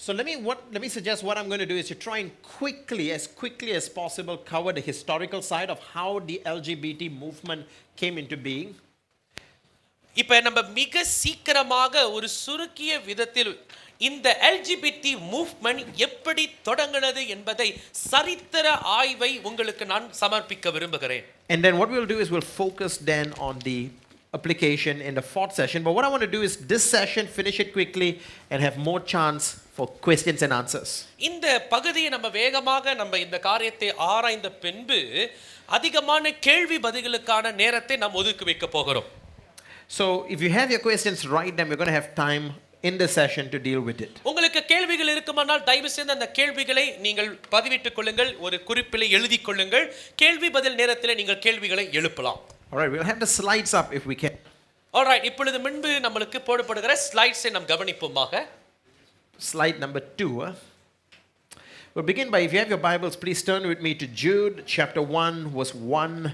So let me suggest what I'm going to do is to try and quickly as possible cover the historical side of how the LGBT movement came into being. இப்ப நம்ம மிக சீக்கிரமாக ஒரு சுருக்கிய விதத்தில் இந்த LGBT movement எப்படி தொடங்கினது என்பதை சரித்திர ஆய்வை உங்களுக்கு நான் சமர்ப்பிக்க விரும்புகிறேன். And then what we'll do is we'll focus then on the application in the fourth session. But what I want to do is this session finish it quickly and have more chance for questions and answers. இந்த பகுதியை நம்ம வேகமாக நம்ம இந்த காரியத்தை ஆராய்ந்த பின்பு அதிகமான கேள்வி பதில்களுக்கான நேரத்தை நாம் ஒதுக்கி வைக்க போகிறோம். So if you have your questions, write them. We're going to have time in the session to deal with it. உங்களுக்கு கேள்விகள் இருக்குமானால் தயவு செய்து அந்த கேள்விகளை நீங்கள் பதிவிட்டுக் கொள்ளுங்கள், ஒரு குறிப்பிலே எழுதிக் கொள்ளுங்கள். கேள்வி பதில் நேரத்தில் நீங்கள் கேள்விகளை எழுப்பலாம். All right, we'll have the slides up if we can. All right, இப்பொழுது முன்பு நமக்கு போடப்படுகிற ஸ்லைட்ஸை நாம் கவனிப்போமாக. Slide number 2. We'll begin by, if you have your Bibles, please turn with me to Jude chapter 1 verse 1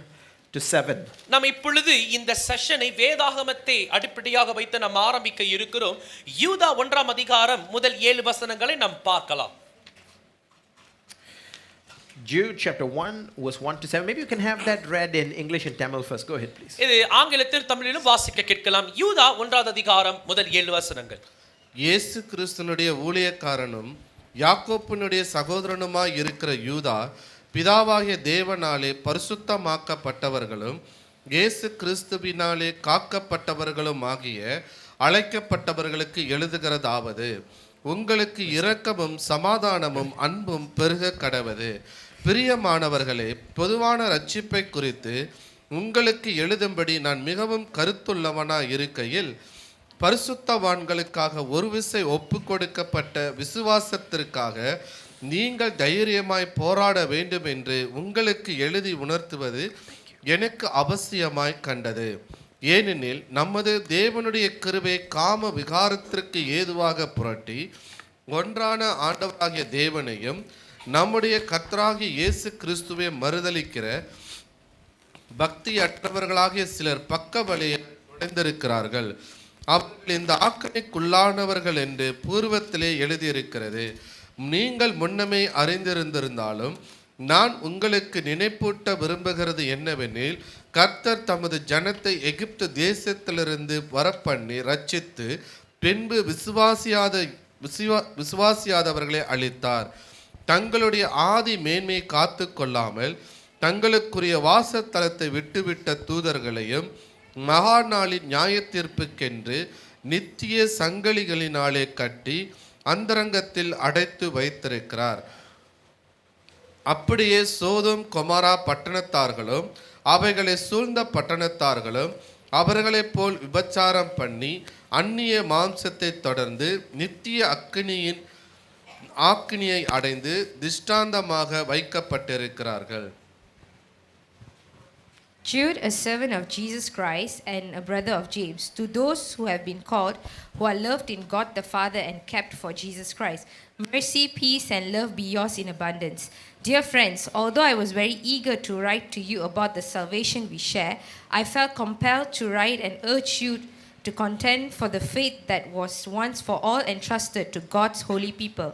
to 7. நாம் இப்பொழுது இந்த செஷனை வேதாகமத்தை அடிப்படையாக வைத்து நாம் ஆரம்பிக்க இருக்கிறோம். யூதா 1ஆம் அதிகாரம் முதல் 7 வசனங்களை நாம் பார்க்கலாம். Jude chapter 1 verse 1 to 7. Maybe you can have that read in English and Tamil first. Go ahead, please. இது ஆங்கிலத்தில் தமிழிலும் வாசிக்க கேட்கலாம். யூதா 1ஆம் அதிகாரம் முதல் 7 வசனங்கள். இயேசு கிறிஸ்துனுடைய ஊழியக்காரனும் யாக்கோப்பினுடைய சகோதரனுமாய் இருக்கிற யூதா, பிதாவாகிய தேவனாலே பரிசுத்தமாக்கப்பட்டவர்களும் இயேசு கிறிஸ்துவினாலே காக்கப்பட்டவர்களும் ஆகிய அழைக்கப்பட்டவர்களுக்கு எழுதுகிறதாவது, உங்களுக்கு இரக்கமும் சமாதானமும் அன்பும் பெருக கடவது. பிரியமானவர்களே, பொதுவான ரட்சிப்பை குறித்து உங்களுக்கு எழுதும்படி நான் மிகவும் கருத்துள்ளவனாய் இருக்கையில், பரிசுத்தவான்களுக்காக ஒரு விசை ஒப்பு கொடுக்கப்பட்ட விசுவாசத்திற்காக நீங்கள் தைரியமாய் போராட வேண்டும் என்று உங்களுக்கு எழுதி உணர்த்துவது எனக்கு அவசியமாய் கண்டது. ஏனெனில் நமது தேவனுடைய கிருபை காம விகாரத்திற்கு ஏதுவாக புரட்டி ஒன்றான ஆண்டவராகிய தேவனையும் நம்முடைய கர்த்தராகிய இயேசு கிறிஸ்துவை மறுதலிக்கிற பக்தி அற்றவர்களாகிய சிலர் பக்க வழியில் நுழைந்திருக்கிறார்கள். அவர்கள் இந்த ஆக்கணைக்குள்ளானவர்கள் என்று பூர்வத்திலே எழுதியிருக்கிறது. நீங்கள் முன்னமே அறிந்திருந்திருந்தாலும் நான் உங்களுக்கு நினைப்பூட்ட விரும்புகிறது என்னவெனில், கர்த்தர் தமது ஜனத்தை எகிப்து தேசத்திலிருந்து வரப்பண்ணி ரட்சித்து பின்பு விசுவாசியாதவர்களை அழித்தார். தங்களுடைய ஆதி மேன்மையை காத்து கொள்ளாமல் தங்களுக்குரிய வாசத்தலத்தை விட்டுவிட்ட தூதர்களையும் மகா நாளின் நியாய தீர்ப்புக்கென்று நித்திய சங்கிலிகளினாலே கட்டி அந்தரங்கத்தில் அடைத்து வைத்திருக்கிறார். அப்படியே சோதோம் கொமாரா பட்டணத்தார்களும் அவைகளை சூழ்ந்த பட்டணத்தார்களும் அவர்களைப் போல் விபச்சாரம் பண்ணி அந்நிய மாம்சத்தை தொடர்ந்து நித்திய ஆக்கினியை அடைந்து திஷ்டாந்தமாக வைக்கப்பட்டிருக்கிறார்கள். Jude, a servant of Jesus Christ and a brother of James, to those who have been called, who are loved in God the Father and kept for Jesus Christ, mercy, peace, and love be yours in abundance. Dear friends, although I was very eager to write to you about the salvation we share, I felt compelled to write and urge you to contend for the faith that was once for all entrusted to God's holy people.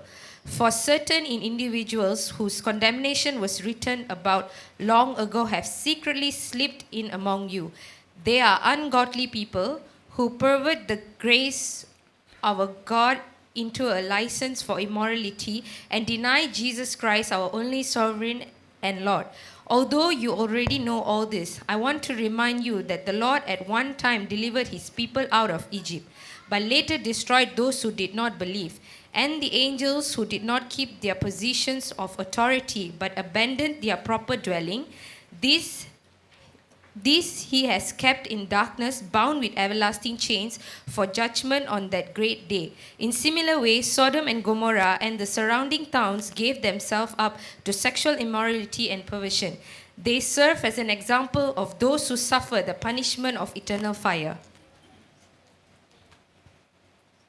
For certain individuals whose condemnation was written about long ago have secretly slipped in among you. They are ungodly people who pervert the grace of our God into a license for immorality and deny Jesus Christ, our only sovereign and Lord. Although you already know all this, I want to remind you that the Lord at one time delivered his people out of Egypt, but later destroyed those who did not believe, and the angels who did not keep their positions of authority but abandoned their proper dwelling. These he has kept in darkness, bound with everlasting chains for judgment on that great day. In similar way, Sodom and Gomorrah and the surrounding towns gave themselves up to sexual immorality and perversion. They serve as an example of those who suffer the punishment of eternal fire.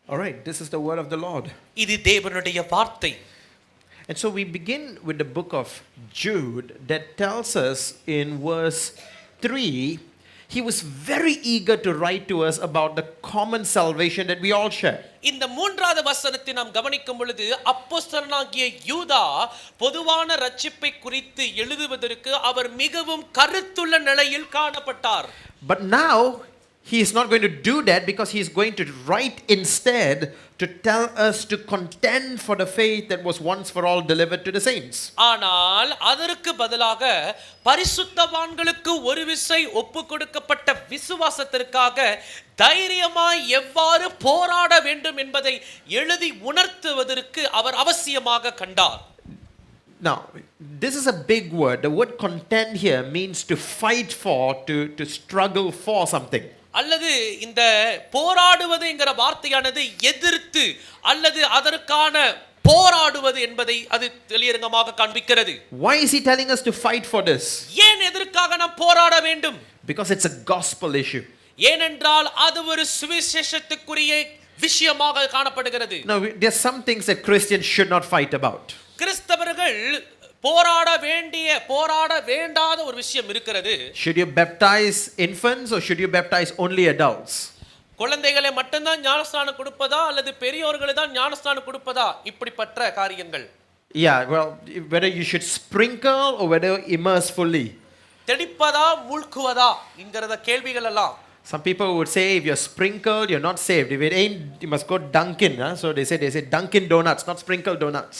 All right, this is the word of the Lord. இது தேவனுடைய வார்த்தை. And so we begin with the book of Jude that tells us in verse 3, he was very eager to write to us about the common salvation that we all share. இந்த மூன்றாவது வசனத்தை நாம் கவனிக்கும் பொழுது அப்போஸ்தலனாகிய யூதா பொதுவான ரட்சிப்பை குறித்து எழுதுவதற்கு அவர் மிகவும் கருத்துள்ள நிலையில் காணப்பட்டார். But now he is not going to do that, because he is going to write instead to tell us to contend for the faith that was once for all delivered to the saints. ஆனால் அதற்கு பதிலாக பரிசுத்தவான்களுக்கு ஒரு விசை ஒப்புக்கொடுக்கப்பட்ட விசுவாசத்திற்காக தைரியமாய் எவ்வாறு போராட வேண்டும் என்பதை எழுதி உணர்த்துவதற்கு அவர் அவசியமாக கண்டார். Now, this is a big word. The word contend here means to fight for, to struggle for something. அல்லது இந்த போராடுவதுங்கிற வார்த்தையானது எதிர்த்து அல்லது அதற்கான போராடுவது என்பதை அது தெளியரங்கமாக காண்பிக்கிறது. Why is he telling us to fight for this? ஏன் எதற்காக நாம் போராட வேண்டும்? Because it's a gospel issue. ஏனென்றால் அது ஒரு சுவிசேஷத்துக்குரிய விஷயமாக காணப்படுகிறது. Now, there's some things that Christians should not fight about. கிறிஸ்தவர்கள் போராட வேண்டாத ஒரு விஷயம் இருக்கிறது. Should you baptize infants or should you baptize only adults? குழந்தைகளை மட்டும்தான் ஞானஸ்நானம் கொடுப்பதா அல்லது பெரியோர்களை தான் ஞானஸ்நானம் கொடுப்பதா, இப்படிப்பட்ட காரியங்கள். Yeah, well, whether you should sprinkle or whether immerse fully. தெளிப்பதா மூழ்குவதா என்கிற கேள்விகள் எல்லாம். Some people would say if you're sprinkled, you're not saved. If it ain't, you must go Dunkin'. So they say Dunkin' donuts, not sprinkled donuts.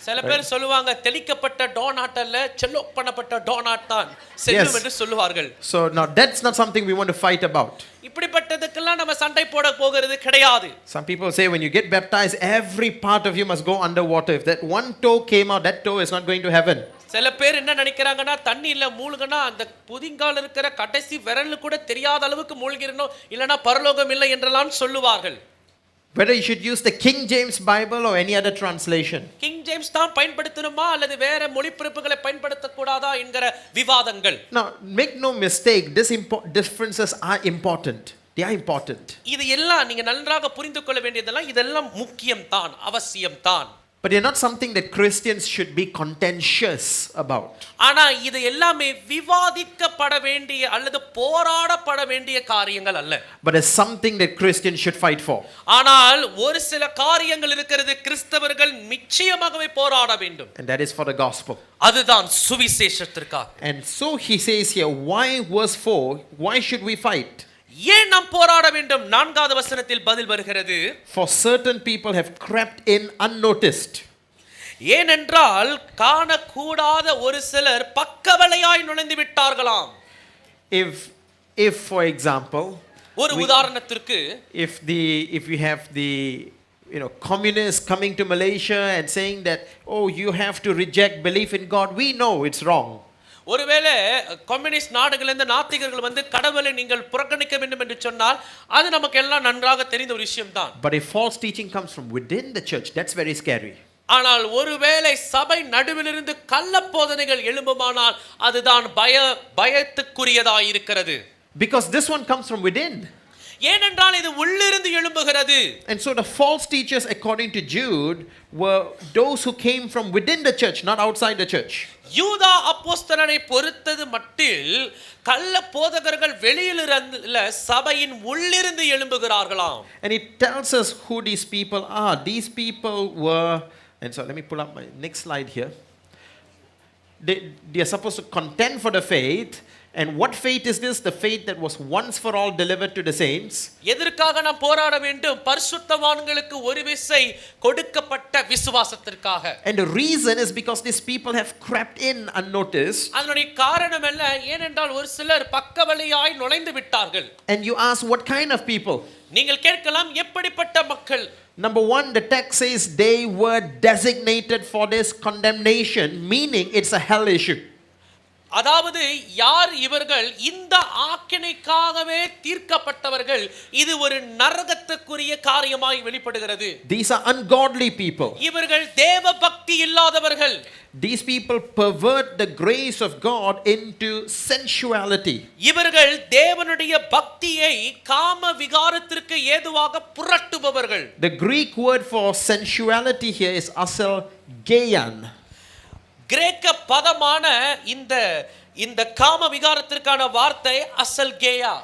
சில பேர் சொல்லுவாங்க தெளிக்கப்பட்ட டோனாட் அல்ல Cello பண்ணப்பட்ட டோனாட் தான் செல்லும் என்று சொல்லுவார்கள். So now that's not something we want to fight about. இப்படிப்பட்டதுக்கெல்லாம் நம்ம சண்டை போட போகிறது கிடையாது. Some people say when you get baptized, every part of you must go underwater. If that one toe came out, that toe is not going to heaven. சில பேர் என்ன நினைக்கிறாங்கன்னா தண்ணியில மூழ்கினா அந்த புதிங்கால் இருக்கிற கடைசி விரல் கூட தெரியாத அளவுக்கு மூழ்கிறணும், இல்லனா பரலோகம் இல்லை என்றெல்லாம் சொல்லுவார்கள். Whether you should use the King James Bible or any other translation. King James தான் பயன்படுத்தணுமா அல்லது வேற மொழிபெயர்ப்புகளை பயன்படுத்த கூடாதா என்கிற விவாதங்கள். Now, make no mistake, differences are important. They are important. இது எல்லாம் நீங்க நன்றாக புரிந்து கொள்ள வேண்டியதெல்லாம் இதெல்லாம் முக்கியம் தான், அவசியம் தான். But they're not something that Christians should be contentious about. ஆனா இது எல்லாமே விவாதிக்கப்பட வேண்டிய அல்லது போராடப்பட வேண்டிய காரியங்கள் அல்ல. But it's something that Christians should fight for. ஆனால் ஒரு சில காரியங்கள் இருக்கிறது கிறிஸ்தவர்கள் நிச்சயமாகவே போராட வேண்டும். And that is for the gospel. அதுதான் சுவிசேஷத்திற்காக. And so he says here, why verse 4, why should we fight? ஏன் நாம் போராட வேண்டும்? 4வது வசனத்தில் பதில் வருகிறது. For certain people have crept in unnoticed. ஏனென்றால் காணக்கூடாத ஒரு சிலர் பக்கவளையாய் நுழைந்து விட்டார்களாம். If for example, ஒரு உதாரணத்திற்கு, if we have the communists coming to Malaysia and saying that, oh, you have to reject belief in God, we know it's wrong. ஒருவேளை communist நாடுகளிலிருந்து நாத்திகர்கள் வந்து கடவுளை நீங்கள் புறக்கணிக்க வேண்டும் என்று சொன்னால் அது நமக்கு எல்லாம் நன்றாக தெரிந்த ஒரு விஷயம்தான். But if false teaching comes from within the church, that's very scary. ஆனால் ஒருவேளை சபை நடுவிலிருந்து கள்ள போதனைகள் எழும்புமானால் அதுதான் பயத்துக்குரியதாய் இருக்கிறது. Because this one comes from within. ஏனென்றால் இது உள்ளிருந்து எழும்புகிறது. And so the false teachers, according to Jude, were those who came from within the church, not outside the church. யூதா அப்போஸ்தலனை பொறுத்தது மட்டில் கள்ள போதகர்கள் வெளியிலிருந்து சபையின் உள்ளிருந்து எழும்புகிறார்களாம். And it tells us who these people are. These people were, and so let me pull up my next slide here. They are supposed to contend for the faith. And what faith is this? The faith that was once for all delivered to the saints. எதற்காக நாம் போராட வேண்டும்? பரிசுத்தவான்களுக்கு ஒரு விசை கொடுக்கப்பட்ட விசுவாசத்திற்காக. And the reason is because these people have crept in unnoticed. அதனுடைய காரணம் என்ன? ஏனென்றால் ஒரு சிலர் பக்கவழியாய் நுழைந்து விட்டார்கள். And you ask what kind of people? நீங்கள் கேட்கலாம் எப்படிப்பட்ட மக்கள்? Number one, the text says they were designated for this condemnation, meaning it's a hell issue. அதாவது யார் இவர்கள்? இந்த ஆக்கினைக்காகவே தீர்க்கப்பட்டவர்கள். இது ஒரு நரகத்துக்குரிய காரியமாய் வெளிப்படுகிறது. These are ungodly people. இவர்கள் தேவ பக்தி இல்லாதவர்கள். These people pervert the grace of God into sensuality. இவர்கள் தேவனுடைய பக்தியை காம விகாரத்திற்கு ஏதுவாக புரட்டுபவர்கள். The Greek word for sensuality here is aselgeian. கிரேக்க பதமான இந்த இந்த காம விகாரத்திற்கான வார்த்தை அசல்கேயா.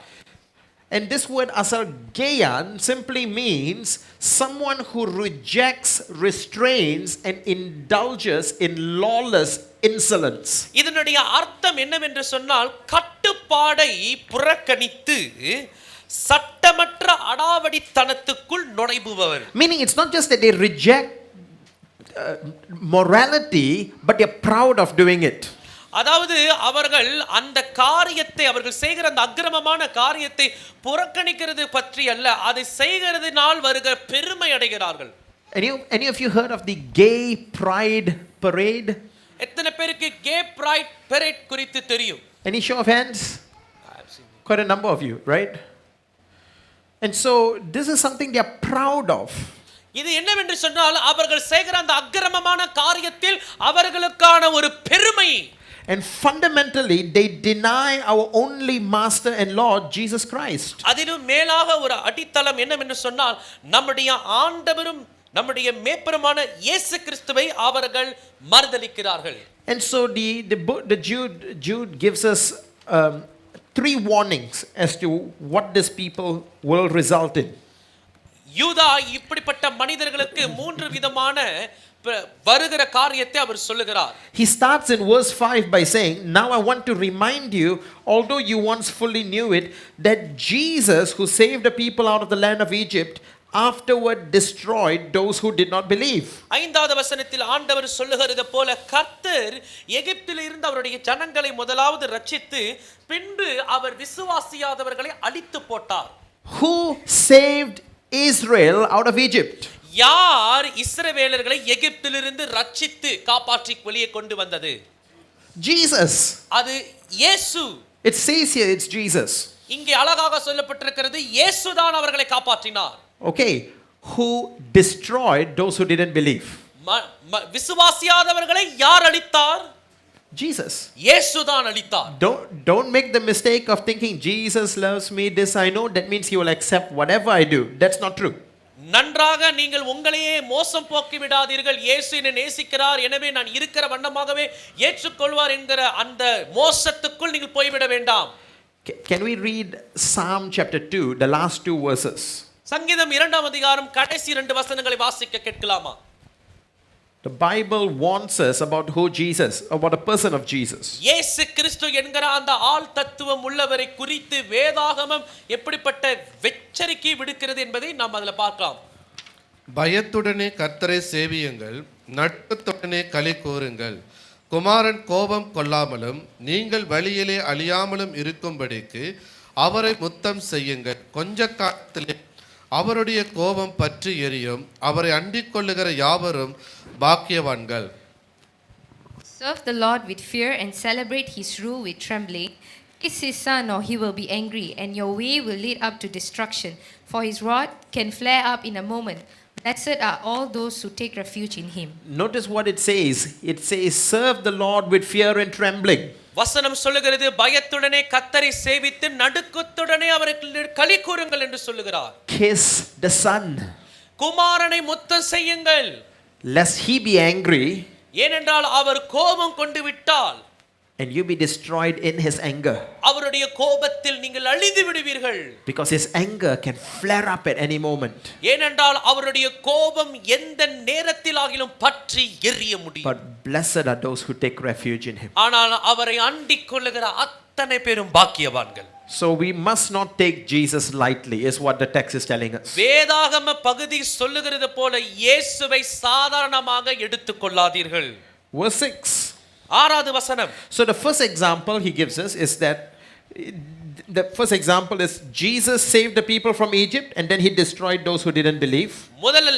And this word asalgeyan simply means someone who rejects, restrains and indulges in lawless insolence. இதனுடைய அர்த்தம் என்னவென்று சொன்னால் கட்டுப்பாடை புறக்கணித்து சட்டமற்ற அடாவடித்தனத்துக்குள் நுழைபவர். Meaning it's not just that they reject morality, but they're proud of doing it. அதாவது அவர்கள் அந்த காரியத்தை அவர்கள் செய்கிற அந்த அக்கிரமமான காரியத்தை புறக்கணிக்கிறது பற்றி அல்ல, அதை செய்கிறதினால் வருகிற பெருமை அடைகிறார்கள். Any of you heard of the gay pride parade? எத்தனை பேருக்கு கே பிரைட் பெரேட் குறித்து தெரியும்? Any show of hands? Quite a number of you, right? And so this is something they are proud of. இது என்னவென்று சொன்னால் அவர்கள் செய்கிற அந்த அக்கிரமமான காரியத்தில் அவர்களுக்கான ஒரு பெருமை. And fundamentally they deny our only master and Lord Jesus Christ. அதிலும் மேலாக ஒரு அடித்தளம் என்னவென்று சொன்னால் நம்முடைய ஆண்டவரும் நம்முடைய மேய்ப்பருமான இயேசு கிறிஸ்துவை அவர்கள் மறுதலிக்கிறார்கள். And so the Jude gives us 3 warnings as to what this people will result in. யூதா இப்படிப்பட்ட மனிதர்களுக்கு 3 விதமான வருகிற காரியத்தை அவர் சொல்லுகிறார். He starts in verse 5 by saying, "Now I want to remind you, although you once fully knew it, that Jesus who saved the people out of the land of Egypt afterward destroyed those who did not believe." 5வது வசனத்தில் ஆண்டவர் சொல்லுகிறது போல கர்த்தர் எகிப்தில் இருந்து அவருடைய ஜனங்களை முதலாவது ரட்சித்து பின்பு அவர் விசுவாசியாதவர்களை அழித்து போட்டார். Who saved Israel out of Egypt? யார் இஸ்ரவேலர்களை எகிப்திலிருந்து ரட்சித்து காப்பாற்றி வெளியே கொண்டு வந்தது? Jesus. அது இயேசு. It says here it's Jesus. இங்கே அழகாக சொல்லப்பட்டிருக்கிறது இயேசுதான் அவர்களை காப்பாற்றினார். Okay, who destroyed those who didn't believe? விசுவாசியாதவர்களை யார் அழித்தார்? Jesus. இயேசுதான் அழித்தார். Don't make the mistake of thinking Jesus loves me, this I know, that means he will accept whatever I do. That's not true. நன்றாக நீங்கள் உங்களையே மோசம் போக்கி விடாதீர்கள். இயேசு என்னை நேசிக்கிறார், எனவே நான் இருக்கிற வண்ணமாகவே ஏற்றுக்கொள்வார் என்கிற அந்த மோசத்துக்குள் நீங்கள் போய்விட வேண்டாம். Can we read Psalm chapter 2, the last 2 verses? சங்கீதம் 2ஆம் அதிகாரம் கடைசி 2 வசனங்களை வாசிக்க கேட்கலாமா? The Bible warns us about about the person of Jesus. இயேசு கிறிஸ்து என்கிற அந்த ஆள் தத்துவம் உள்ளவரை குறித்து வேதாகமம் எப்படிப்பட்ட எச்சரிக்கை விடுக்கிறது என்பதை நாம் அதில் பார்க்கலாம். பயத்துடனே கர்த்தரை சேவியுங்கள், நட்புடனே களி கூறுங்கள். குமாரன் கோபம் கொள்ளாமலும் நீங்கள் வழியிலே அழியாமலும் இருக்கும்படிக்கு அவரை முத்தம் செய்யுங்கள். கொஞ்ச காலத்திலே அவருடைய கோபம் பற்றி எரியும். அவரை அண்டிக் கொள்ளுகிற யாவரும் பாக்கியவான்கள். Serve the Lord with fear and celebrate his rule with trembling. Kiss his son or he will be angry, and your way will lead up to destruction, for his rod can flare up in a moment. Blessed are all those who take refuge in him. Notice what it says. It says, serve the Lord with fear and trembling. வசனம் சொல்லுகிறது பயத்துடனே கர்த்தரை சேவித்து நடுக்கத்துடனே அவருக்கு களி கூறுங்கள் என்று சொல்லுகிறார். Kiss the son, குமாரனை முத்தம் செய்யுங்கள், lest he be angry ஏனென்றால் அவர் கோபம் கொண்டு விட்டால் and you be destroyed in his anger. அவருடைய கோபத்தில் நீங்கள் அழிந்து விடுவீர்கள். Because his anger can flare up at any moment. ஏனென்றால் அவருடைய கோபம் எந்த நேரத்திலாகிலும் பற்றி எரிய முடியும். But blessed are those who take refuge in him. ஆனால் அவரை அண்டிக் கொள்ளுகிற அத்தனை பேரும் பாக்கியவான்கள். So we must not take Jesus lightly, is what the text is telling us. வேதாகம பகுதி சொல்லுகிறது போல இயேசுவை சாதாரணமாக எடுத்துக்கொள்ளாதீர்கள். Verse 6. 6வது வசனம். So the first example he gives us is that Jesus saved the people from Egypt and then he destroyed those who didn't believe. முதல்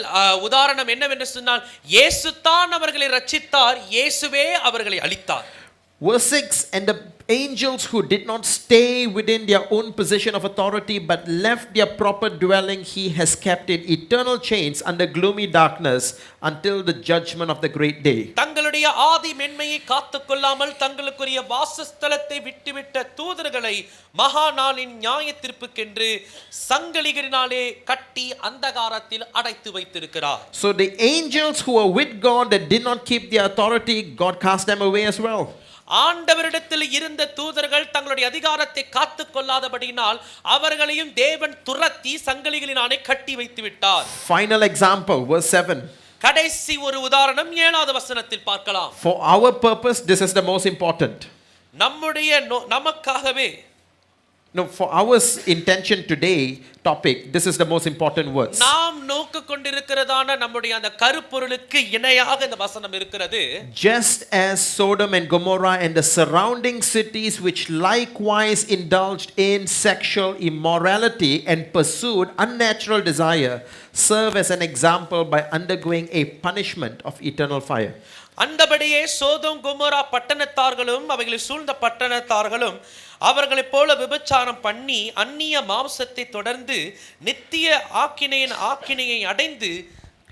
உதாரணம் என்னவென்று சொன்னால் இயேசு தான் அவர்களை ரட்சித்தார், இயேசுவே அவர்களை அழித்தார். Verse 6, and the angels who did not stay within their own position of authority but left their proper dwelling, he has kept in eternal chains under gloomy darkness until the judgment of the great day. தங்களுடைய ஆதி மென்மையை காத்துக்கொள்ளாமல் தங்களுக்குரிய வாசஸ்தலத்தை விட்டுவிட்ட தூதர்களை மகா நாளின் நியாய தீர்ப்புக்கென்று சங்கிலிகளினாலே கட்டி அந்தகாரத்தில் அடைத்து வைத்திருக்கிறார். So the angels who were with God that did not keep their authority, God cast them away as well. ஆண்டவரிடத்தில் இருந்த தூதர்கள் தங்களுடைய அதிகாரத்தை காத்து கொள்ளாதபடியினால் அவர்களையும் தேவன் துரத்தி சங்கிலிகளினாலே கட்டி வைத்து விட்டார். Final example, verse 7. கடைசி ஒரு உதாரணம் 7வது வசனத்தில் பார்க்கலாம். For our purpose, this is the most important. நமக்காகவே No, for our intention today topic, this is the most important words. நாம் நோக்கு கொண்டிருக்கிறதான நம்முடைய அந்த கருப்பொருளுக்கு இணையாக இந்த வசனம் இருக்கிறது. Just as Sodom and Gomorrah and the surrounding cities which likewise indulged in sexual immorality and pursued unnatural desire serve as an example by undergoing a punishment of eternal fire. அந்தபடியே Sodom Gomorrah பட்டணத்தார்களும் அவைகளை சூழ்ந்த பட்டணத்தார்களும் அவர்களைப் போல விபச்சாரம் பண்ணி அந்நிய மாம்சத்தை தொடர்ந்து நித்திய ஆக்கினையை அடைந்து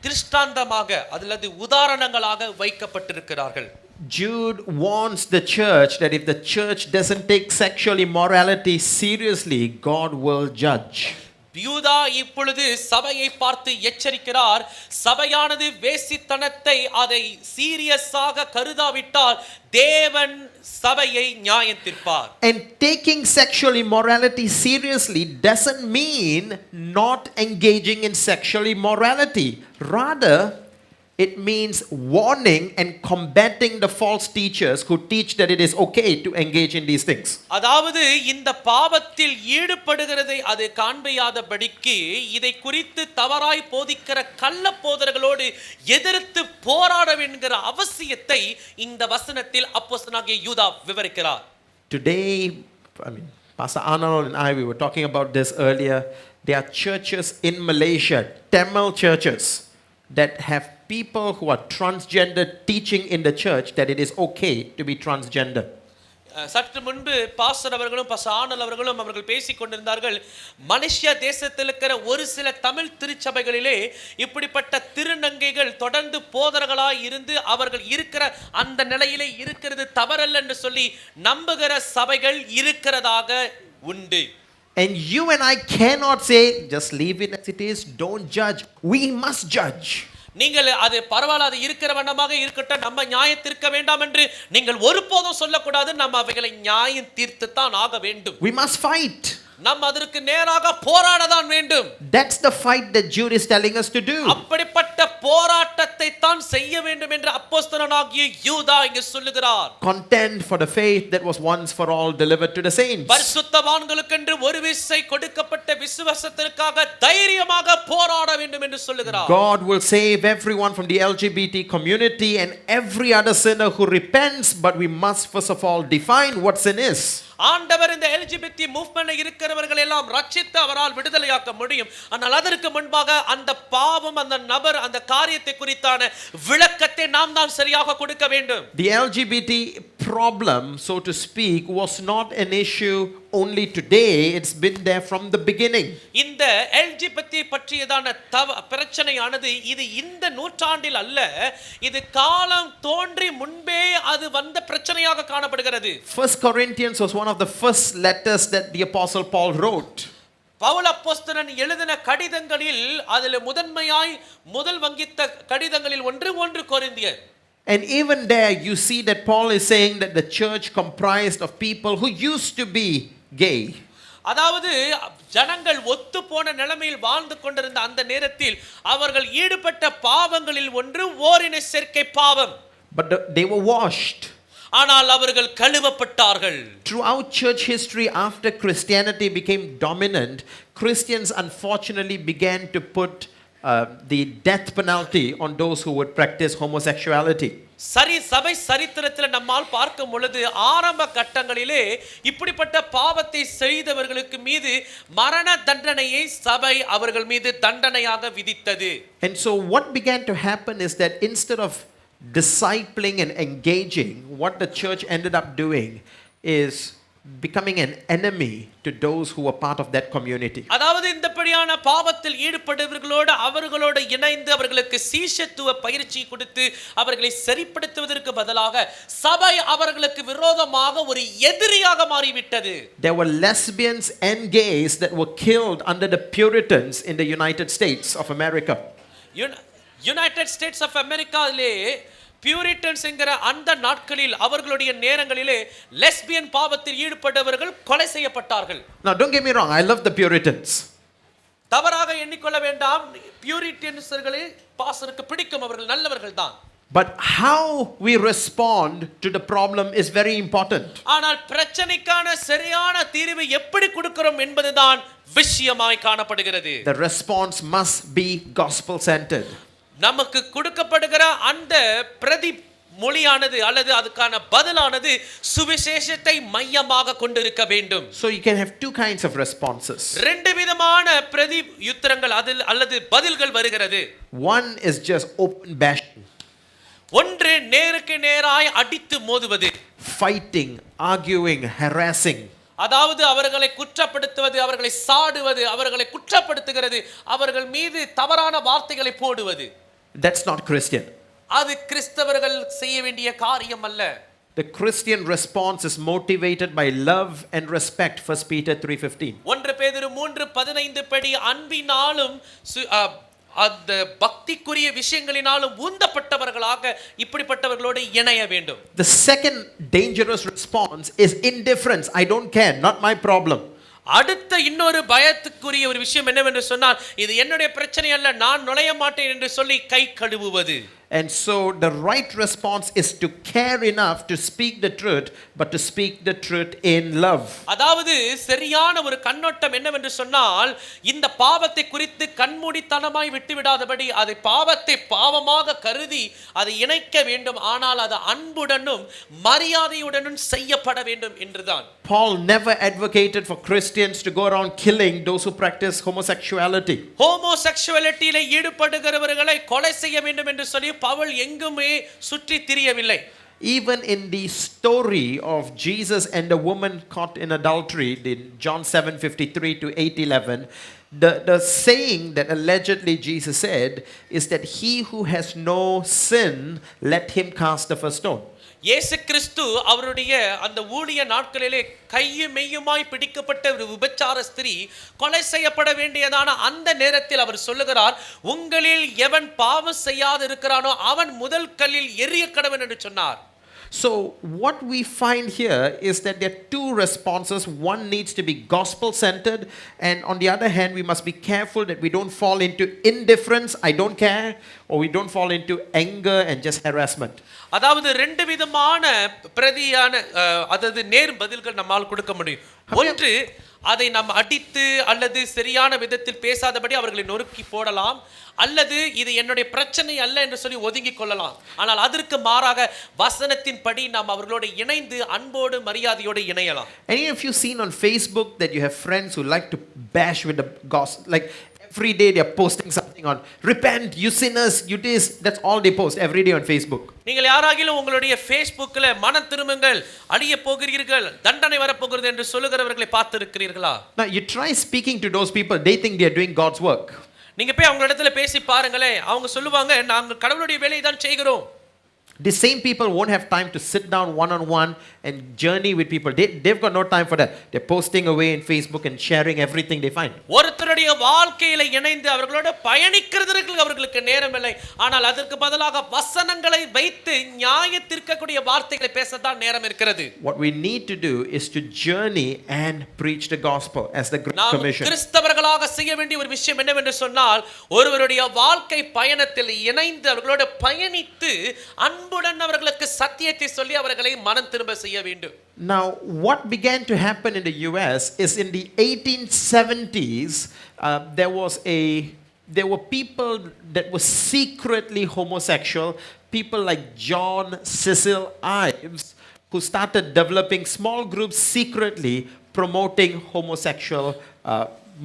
திருஷ்டாந்தமாக அல்லது உதாரணங்களாக வைக்கப்பட்டிருக்கிறார்கள். Jude warns the church that if the church doesn't take sexual immorality seriously, God will judge. யூதா இப்பொழுது சபையை பார்த்து எச்சரிக்கிறார். சபையானது வேசித்தனத்தை அதை சீரியஸாக கருதாவிட்டால் தேவன் சபையை நியாயம் தீர்ப்பார். And taking sexual immorality seriously doesn't mean not engaging in sexual immorality. Rather, it means warning and combating the false teachers who teach that it is okay to engage in these things. அதாவது இந்த பாவத்தில் ஈடுபடுகிறதை அது காண்பியாதபடிக்கு இதை குறித்து தவறாய் போதிக்கிற கள்ள போதகர்களோடு எதிர்த்து போராட வேண்டிய அவசியத்தை இந்த வசனத்தில் அப்போஸ்தலனாகிய யூதா விவரிக்கிறார். Today, Pastor Arnold and I, we were talking about this earlier. There are churches in Malaysia, Tamil churches, that have people who are transgender teaching in the church that it is okay to be transgender. சற்று முன்பு pastor அவர்களும் pastor ஆனல் அவர்களும் அவர்கள் பேசிக் கொண்டிருந்தார்கள். Malaysia தேசத்தில் இருக்கிற ஒரு சில தமிழ் திருச்சபைகளிலே இப்படிப்பட்ட திருநங்கைகள் தொடர்ந்து போதகர்களாய் இருந்து அவர்கள் இருக்கிற அந்த நிலையிலே இருக்கிறது தவறல்ல என்று சொல்லி நம்புகிற சபைகள் இருக்கிறதாக உண்டு. And you and I cannot say, just leave it as it is, don't judge. We must judge. நீங்கள் அது பரவாயில்ல, அது இருக்கிற வண்ணமாக இருக்கட்டும், நம்ம நியாயம் தீர்க்க வேண்டாம் என்று நீங்கள் ஒருபோதும் சொல்லக்கூடாது. நம்ம அவைகளை நியாயம் தீர்த்துத்தான் ஆக வேண்டும். We must fight. நாம் அதற்கு நேராக போராடதான் வேண்டும். That's the fight that Jude is telling us to do. அப்படிப்பட்ட போராட்டத்தை தான் செய்ய வேண்டும் என்று அப்போஸ்தலனாகிய யூதா இங்கு சொல்லுகிறார். Contend for the faith that was once for all delivered to the saints. பரிசுத்தவான்களுக்கென்று ஒரு விசை கொடுக்கப்பட்ட விசுவாசத்திற்காக தைரியமாக போராட வேண்டும் என்று சொல்லுகிறார். God will save everyone from the LGBT community and every other sinner who repents, but we must first of all define what sin is. ஆண்டவர் இந்த LGBT மூவ்மென்ட்ல இருக்கிறவர்கள் எல்லாம் ரட்சித்து அவரால் விடுதலையாக்க முடியும். ஆனால் அதற்கு முன்பாக அந்த பாவம், அந்த நபர், அந்த காரியத்தை குறித்தான விளக்கத்தை நாம் தான் சரியாக கொடுக்க வேண்டும். The LGBT problem, so to speak, was not an issue only today. It's been there from the beginning. இந்த LGBT பற்றியதான பிரச்சனையானது இது இந்த நூற்றாண்டில் அல்ல, இது காலம் தோன்றி முன்பே அது வந்த பிரச்சனையாக காணப்படுகிறது. 1 Corinthians was one of the first letters that the apostle Paul wrote. Pavul அப்போஸ்தலன் எழுதின கடிதங்களில் அதில் முதன்மையாய் முதல் வங்கித்த கடிதங்களில் ஒன்று கொரிந்தியர். And even there you see that Paul is saying that the church comprised of people who used to be gay. அதாவது ஜனங்கள் ஒத்து போன நிலைமையில் வாழ்ந்து கொண்டிருந்த அந்த நேரத்தில் அவர்கள் ஈடுபட்ட பாவங்களில் ஒன்று ஓரின சேர்க்கை பாவம். But they were washed. ஆனால் அவர்கள் கழுவப்பட்டார்கள். Throughout church history, after Christianity became dominant, Christians unfortunately began to put the death penalty on those who would practice homosexuality. சபை சரித்திரத்தில் நம்மால் பார்க்கும் பொழுது ஆரம்ப கட்டங்களிலே இப்படிப்பட்ட பாவத்தை செய்தவர்களுக்கு மீது மரண தண்டனையை சபை அவர்கள் மீது தண்டனையாக விதித்தது. And so what began to happen is that instead of discipling and engaging, what the church ended up doing is becoming an enemy to those who were part of that community. அதாவது இந்தபடியான பாவத்தில் ஈடுபட்டவர்களோடு அவர்களோடு இணைந்து அவர்களுக்கு சீஷத்துவ பயிற்சி கொடுத்து அவர்களை சரிப்படுத்துவதற்கு பதிலாக சபை அவர்களுக்கு விரோதமாக ஒரு எதிரியாக மாறிவிட்டது. There were lesbians and gays that were killed under the Puritans in the United States of America. United States of அமெரிக்காவிலே பியூரிட்டன்ஸ் என்கிற அந்த நாட்களில் அவர்களுடைய நேரங்களிலே லெஸ்பியன் பாவத்தில் ஈடுபட்டவர்கள் கொலை செய்யப்பட்டார்கள். Now don't get me wrong, I love the Puritans. தவறாக எண்ணிக்கொள்ள வேண்டாம், பியூரிட்டன்ஸ்களை பாஸ்டருக்கு பிடிக்கும், அவர்கள் நல்லவர்கள் தான். But how we respond to the problem is very important. ஆனால் பிரச்சனைக்கான சரியான தீர்வு எப்படி கொடுக்கிறோம் என்பதுதான் விஷயமாய் காணப்படுகிறது. The response must be gospel centered. நமக்கு கொடுக்கப்படுகிற அந்த பிரதி மொழியானது அல்லது அதுக்கான பதிலானது சுவிசேஷத்தை மையமாக கொண்டிருக்க வேண்டும். So you can have two kinds of responses. ரெண்டு விதமான பிரதி யுத்தரங்கள் அதில் அல்லது பதில்கள் வருகிறது. One is just open bashing. ஒன்று நேருக்கு நேராய் அடித்து மோதுவது, Fighting, arguing, harassing. அதாவது அவர்களை குற்றப்படுத்துவது, அவர்களை சாடுவது, அவர்களை குற்றப்படுத்துகிறது, அவர்கள் மீது தவறான வார்த்தைகளை போடுவது. That's not Christian. அது கிறிஸ்தவர்கள் செய்ய வேண்டிய காரியம் அல்ல. The Christian response is motivated by love and respect. 1 Peter 3:15. 1 பேதுரு 3:15 படி அன்பினாலும் அந்த பக்திக்குரிய விஷயங்களினாலும் உந்தப்பட்டவர்களாக இப்படிப்பட்டவர்களோடு இணைய வேண்டும். The second dangerous response is indifference. I don't care, not my problem. அடுத்த இன்னொரு பயத்துக்குரிய ஒரு விஷயம் என்னவென்று சொன்னால், இது என்னுடைய பிரச்சனை அல்ல, நான் நுழைய மாட்டேன் என்று சொல்லி கை கழுவுவது. And so the right response is to care enough to speak the truth, but to speak the truth in love. அதாவது சரியான ஒரு கண்ணோட்டம் என்னவென்று சொன்னால், இந்த பாவத்தை குறித்து கண்மூடித்தனமாய் விட்டுவிடாதபடி அதை பாவத்தை பாவமாக கருதி அதை இணைக்க வேண்டும், ஆனால் அது அன்புடனும் மரியாதையுடனும் செய்யப்பட வேண்டும் என்றுதான். Paul never advocated for Christians to go around killing those who practice homosexuality. ஹோமோசெக்சுவாலிட்டியில ஈடுபடுகிறவர்களை கொலை செய்ய வேண்டும் என்று சொல்லி பவுல் எங்குமே சுற்றி திரியவில்லை. Even in the story of Jesus and the woman caught in adultery in John 7:53 to 8:11, the saying that allegedly Jesus said is that he who has no sin, let him cast the first stone. இயேசு கிறிஸ்து அவருடைய அந்த ஊழிய நாட்களிலே கையும் மெய்யுமாய் பிடிக்கப்பட்ட ஒரு விபச்சார ஸ்திரீ கொலை செய்யப்பட வேண்டியதான அந்த நேரத்தில் அவர் சொல்லுகிறார், உங்களில் எவன் பாவம் செய்யாது இருக்கிறானோ அவன் முதல் கல்லில் எறிய கடவன் என்று சொன்னார். So what we find here is that there are two responses. One needs to be gospel centered, and on the other hand we must be careful that we don't fall into indifference, I don't care, or we don't fall into anger and just harassment. அதாவது ரெண்டு விதமான பிரதியான அதாவது நேர் பதில்கள் நம்மால் கொடுக்க முடியும். ஒன்று, அதை நாம் அடித்து அல்லது சரியான விதத்தில் பேசாதபடி அவர்களை நொறுக்கி போடலாம், அல்லது இது என்னுடைய பிரச்சனை அல்ல என்று சொல்லி ஒதுங்கிக் கொள்ளலாம். ஆனால் அதற்கு மாறாக வசனத்தின் படி நாம் அவர்களோடு இணைந்து அன்போடு மரியாதையோடு இணையலாம். Any of you seen on Facebook that you have friends who like to bash with the gospel? Like every day they are posting something on repent, you sinners, you this. That's all they post every day on Facebook. நீங்கள் யாராகிலும் உங்களுடைய Facebookல மனம் திரும்புங்கள், அழிய போகிறீர்கள், தண்டனை வரப்போகிறது என்று சொல்லுகிறவர்களை பார்த்திருக்கிறீர்களா? Now you try speaking to those people, they think they are doing God's work. நீங்க போய் அவங்க இடத்துல பேசி பாருங்களே, அவங்க சொல்லுவாங்க நாங்கள் கடவுளுடைய வேலையை தான் செய்கிறோம். The same people won't have time to sit down one on one and journey with people. They've got no time for that. They're posting away in Facebook and sharing everything they find. ஒருத்தருடைய வாழ்க்கையில இணைந்து அவர்களோட பயணிக்கிறதுக்கு அவர்களுக்கு நேரம் இல்லை. ஆனால் அதற்கு பதிலாக வசனங்களை வைத்து நியாயத்திற்கக்கூடிய வார்த்தைகளை பேசத்தான் நேரம் இருக்கிறது. What we need to do is to journey and preach the gospel as the Great Commission. கிறிஸ்தவர்களாக செய்ய வேண்டிய ஒரு விஷயம் என்னவென்று சொன்னால், ஒருவருடைய வாழ்க்கை பயணத்தில் இணைந்து அவர்களோட பயணித்து அன்புடன் அவர்களுக்கு சத்தியத்தை சொல்லி அவர்களை மனம் திரும்ப செய்ய வேண்டும். Now, what began to happen in the US is in the 1870s, there were people that were secretly homosexual, people like John Cecil Ives, who started developing small groups secretly promoting homosexual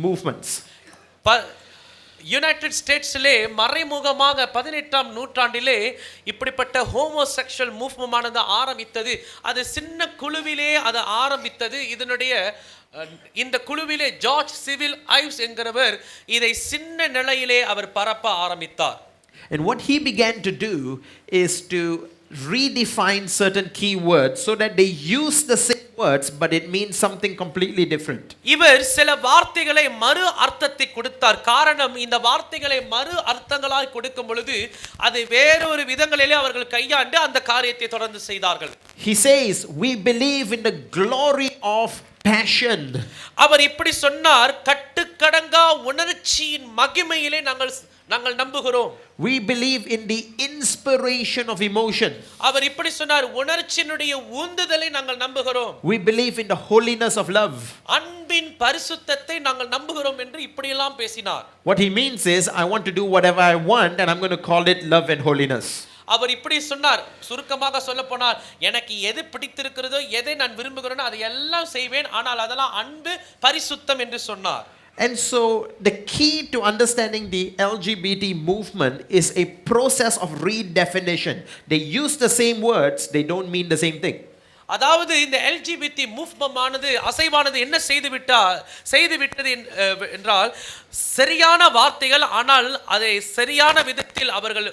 movements. United ஸ்டேட்ஸிலே மறைமுகமாக 18ஆம் நூற்றாண்டிலே இப்படிப்பட்ட homosexual movement ஆரம்பித்தது. அது சின்ன குழுவிலே அது ஆரம்பித்தது. இந்த குழுவிலே ஜார்ஜ் சிவில் ஐவ்ஸ் என்கிறவர் இதை சின்ன நிலையிலே அவர் பரப்ப ஆரம்பித்தார். And what he began to do is to redefine certain key words so that they use the same words, but it means something completely different. இவர் சில வார்த்தைகளை மறு அர்த்தத்தை கொடுத்தார். காரணம், இந்த வார்த்தைகளை மறு அர்த்தங்களாய் கொடுக்கும் பொழுது அதை வேறொரு விதங்களிலே அவர்கள் கையாண்டு அந்த காரியத்தை தொடர்ந்து செய்தார்கள். He says, we believe in the glory of passion. அவர் இப்படி சொன்னார், கட்டுக்கடங்கா உணர்ச்சியின் மகிமையிலே நாங்கள் நம்புகிறோம். We believe in the inspiration of emotion. அவர் இப்படி சொன்னார், உணர்ச்சியினுடைய உந்துதலை நாங்கள் நம்புகிறோம். We believe in the holiness of love. அன்பின் பரிசுத்தத்தை நாங்கள் நம்புகிறோம் என்று இப்படியெல்லாம் பேசினார். What he means is, I want to do whatever I want and I'm going to call it love and holiness. அவர் இப்படி சொன்னார், சுருக்கமாக சொல்ல போனால், எனக்கு எது பிடித்திருக்கிறதோ, எதை நான் விரும்புகிறேனோ அதை எல்லாம் செய்வேன், ஆனால் அதெல்லாம் அன்பு பரிசுத்தம் என்று சொன்னார். And so the key to understanding the LGBT movement is a process of redefinition. They use the same words, they don't mean the same thing. அதாவது இந்த LGBT மூவ்மென்ட் அசைவானது என்ன செய்துவிட்டது என்றால், சரியான வார்த்தைகள், ஆனால் அதை சரியான விதத்தில் அவர்கள்